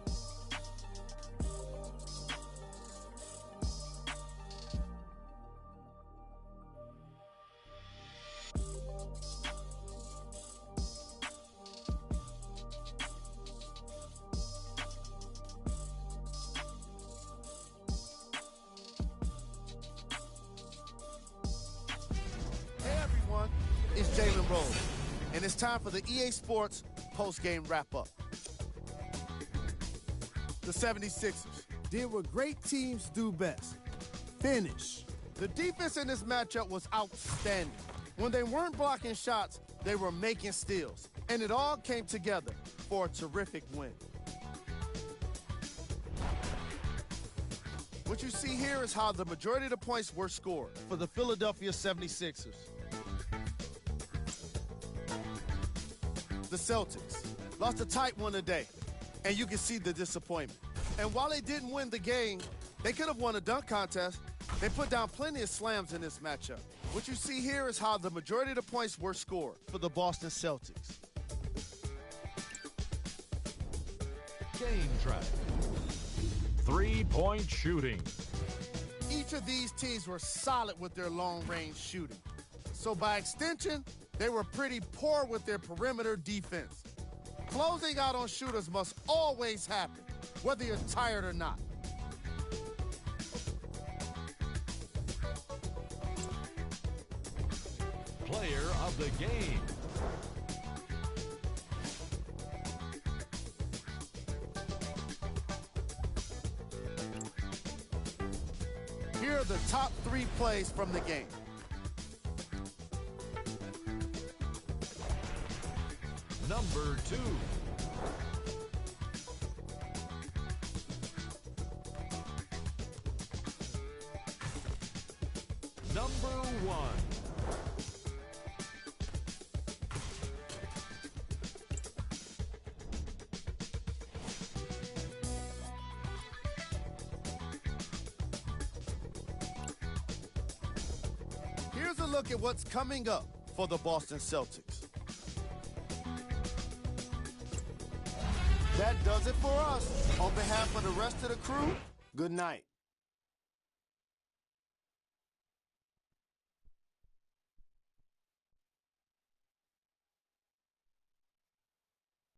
It's Jalen Rose, and it's time for the EA Sports post-game wrap-up. The 76ers did what great teams do best, finish. The defense in this matchup was outstanding. When they weren't blocking shots, they were making steals, and it all came together for a terrific win. What you see here is how the majority of the points were scored for the Philadelphia 76ers. The Celtics lost a tight one today, and you can see the disappointment. And while they didn't win the game, they could have won a dunk contest. They put down plenty of slams in this matchup. What you see here is how the majority of the points were scored for the Boston Celtics. Game track. 3-point shooting. Each of these teams were solid with their long-range shooting. So by extension, they were pretty poor with their perimeter defense. Closing out on shooters must always happen, whether you're tired or not. Player of the game. Here are the top 3 plays from the game. Number 2. Number 1. Here's a look at what's coming up for the Boston Celtics. That does it for us. On behalf of the rest of the crew, good night.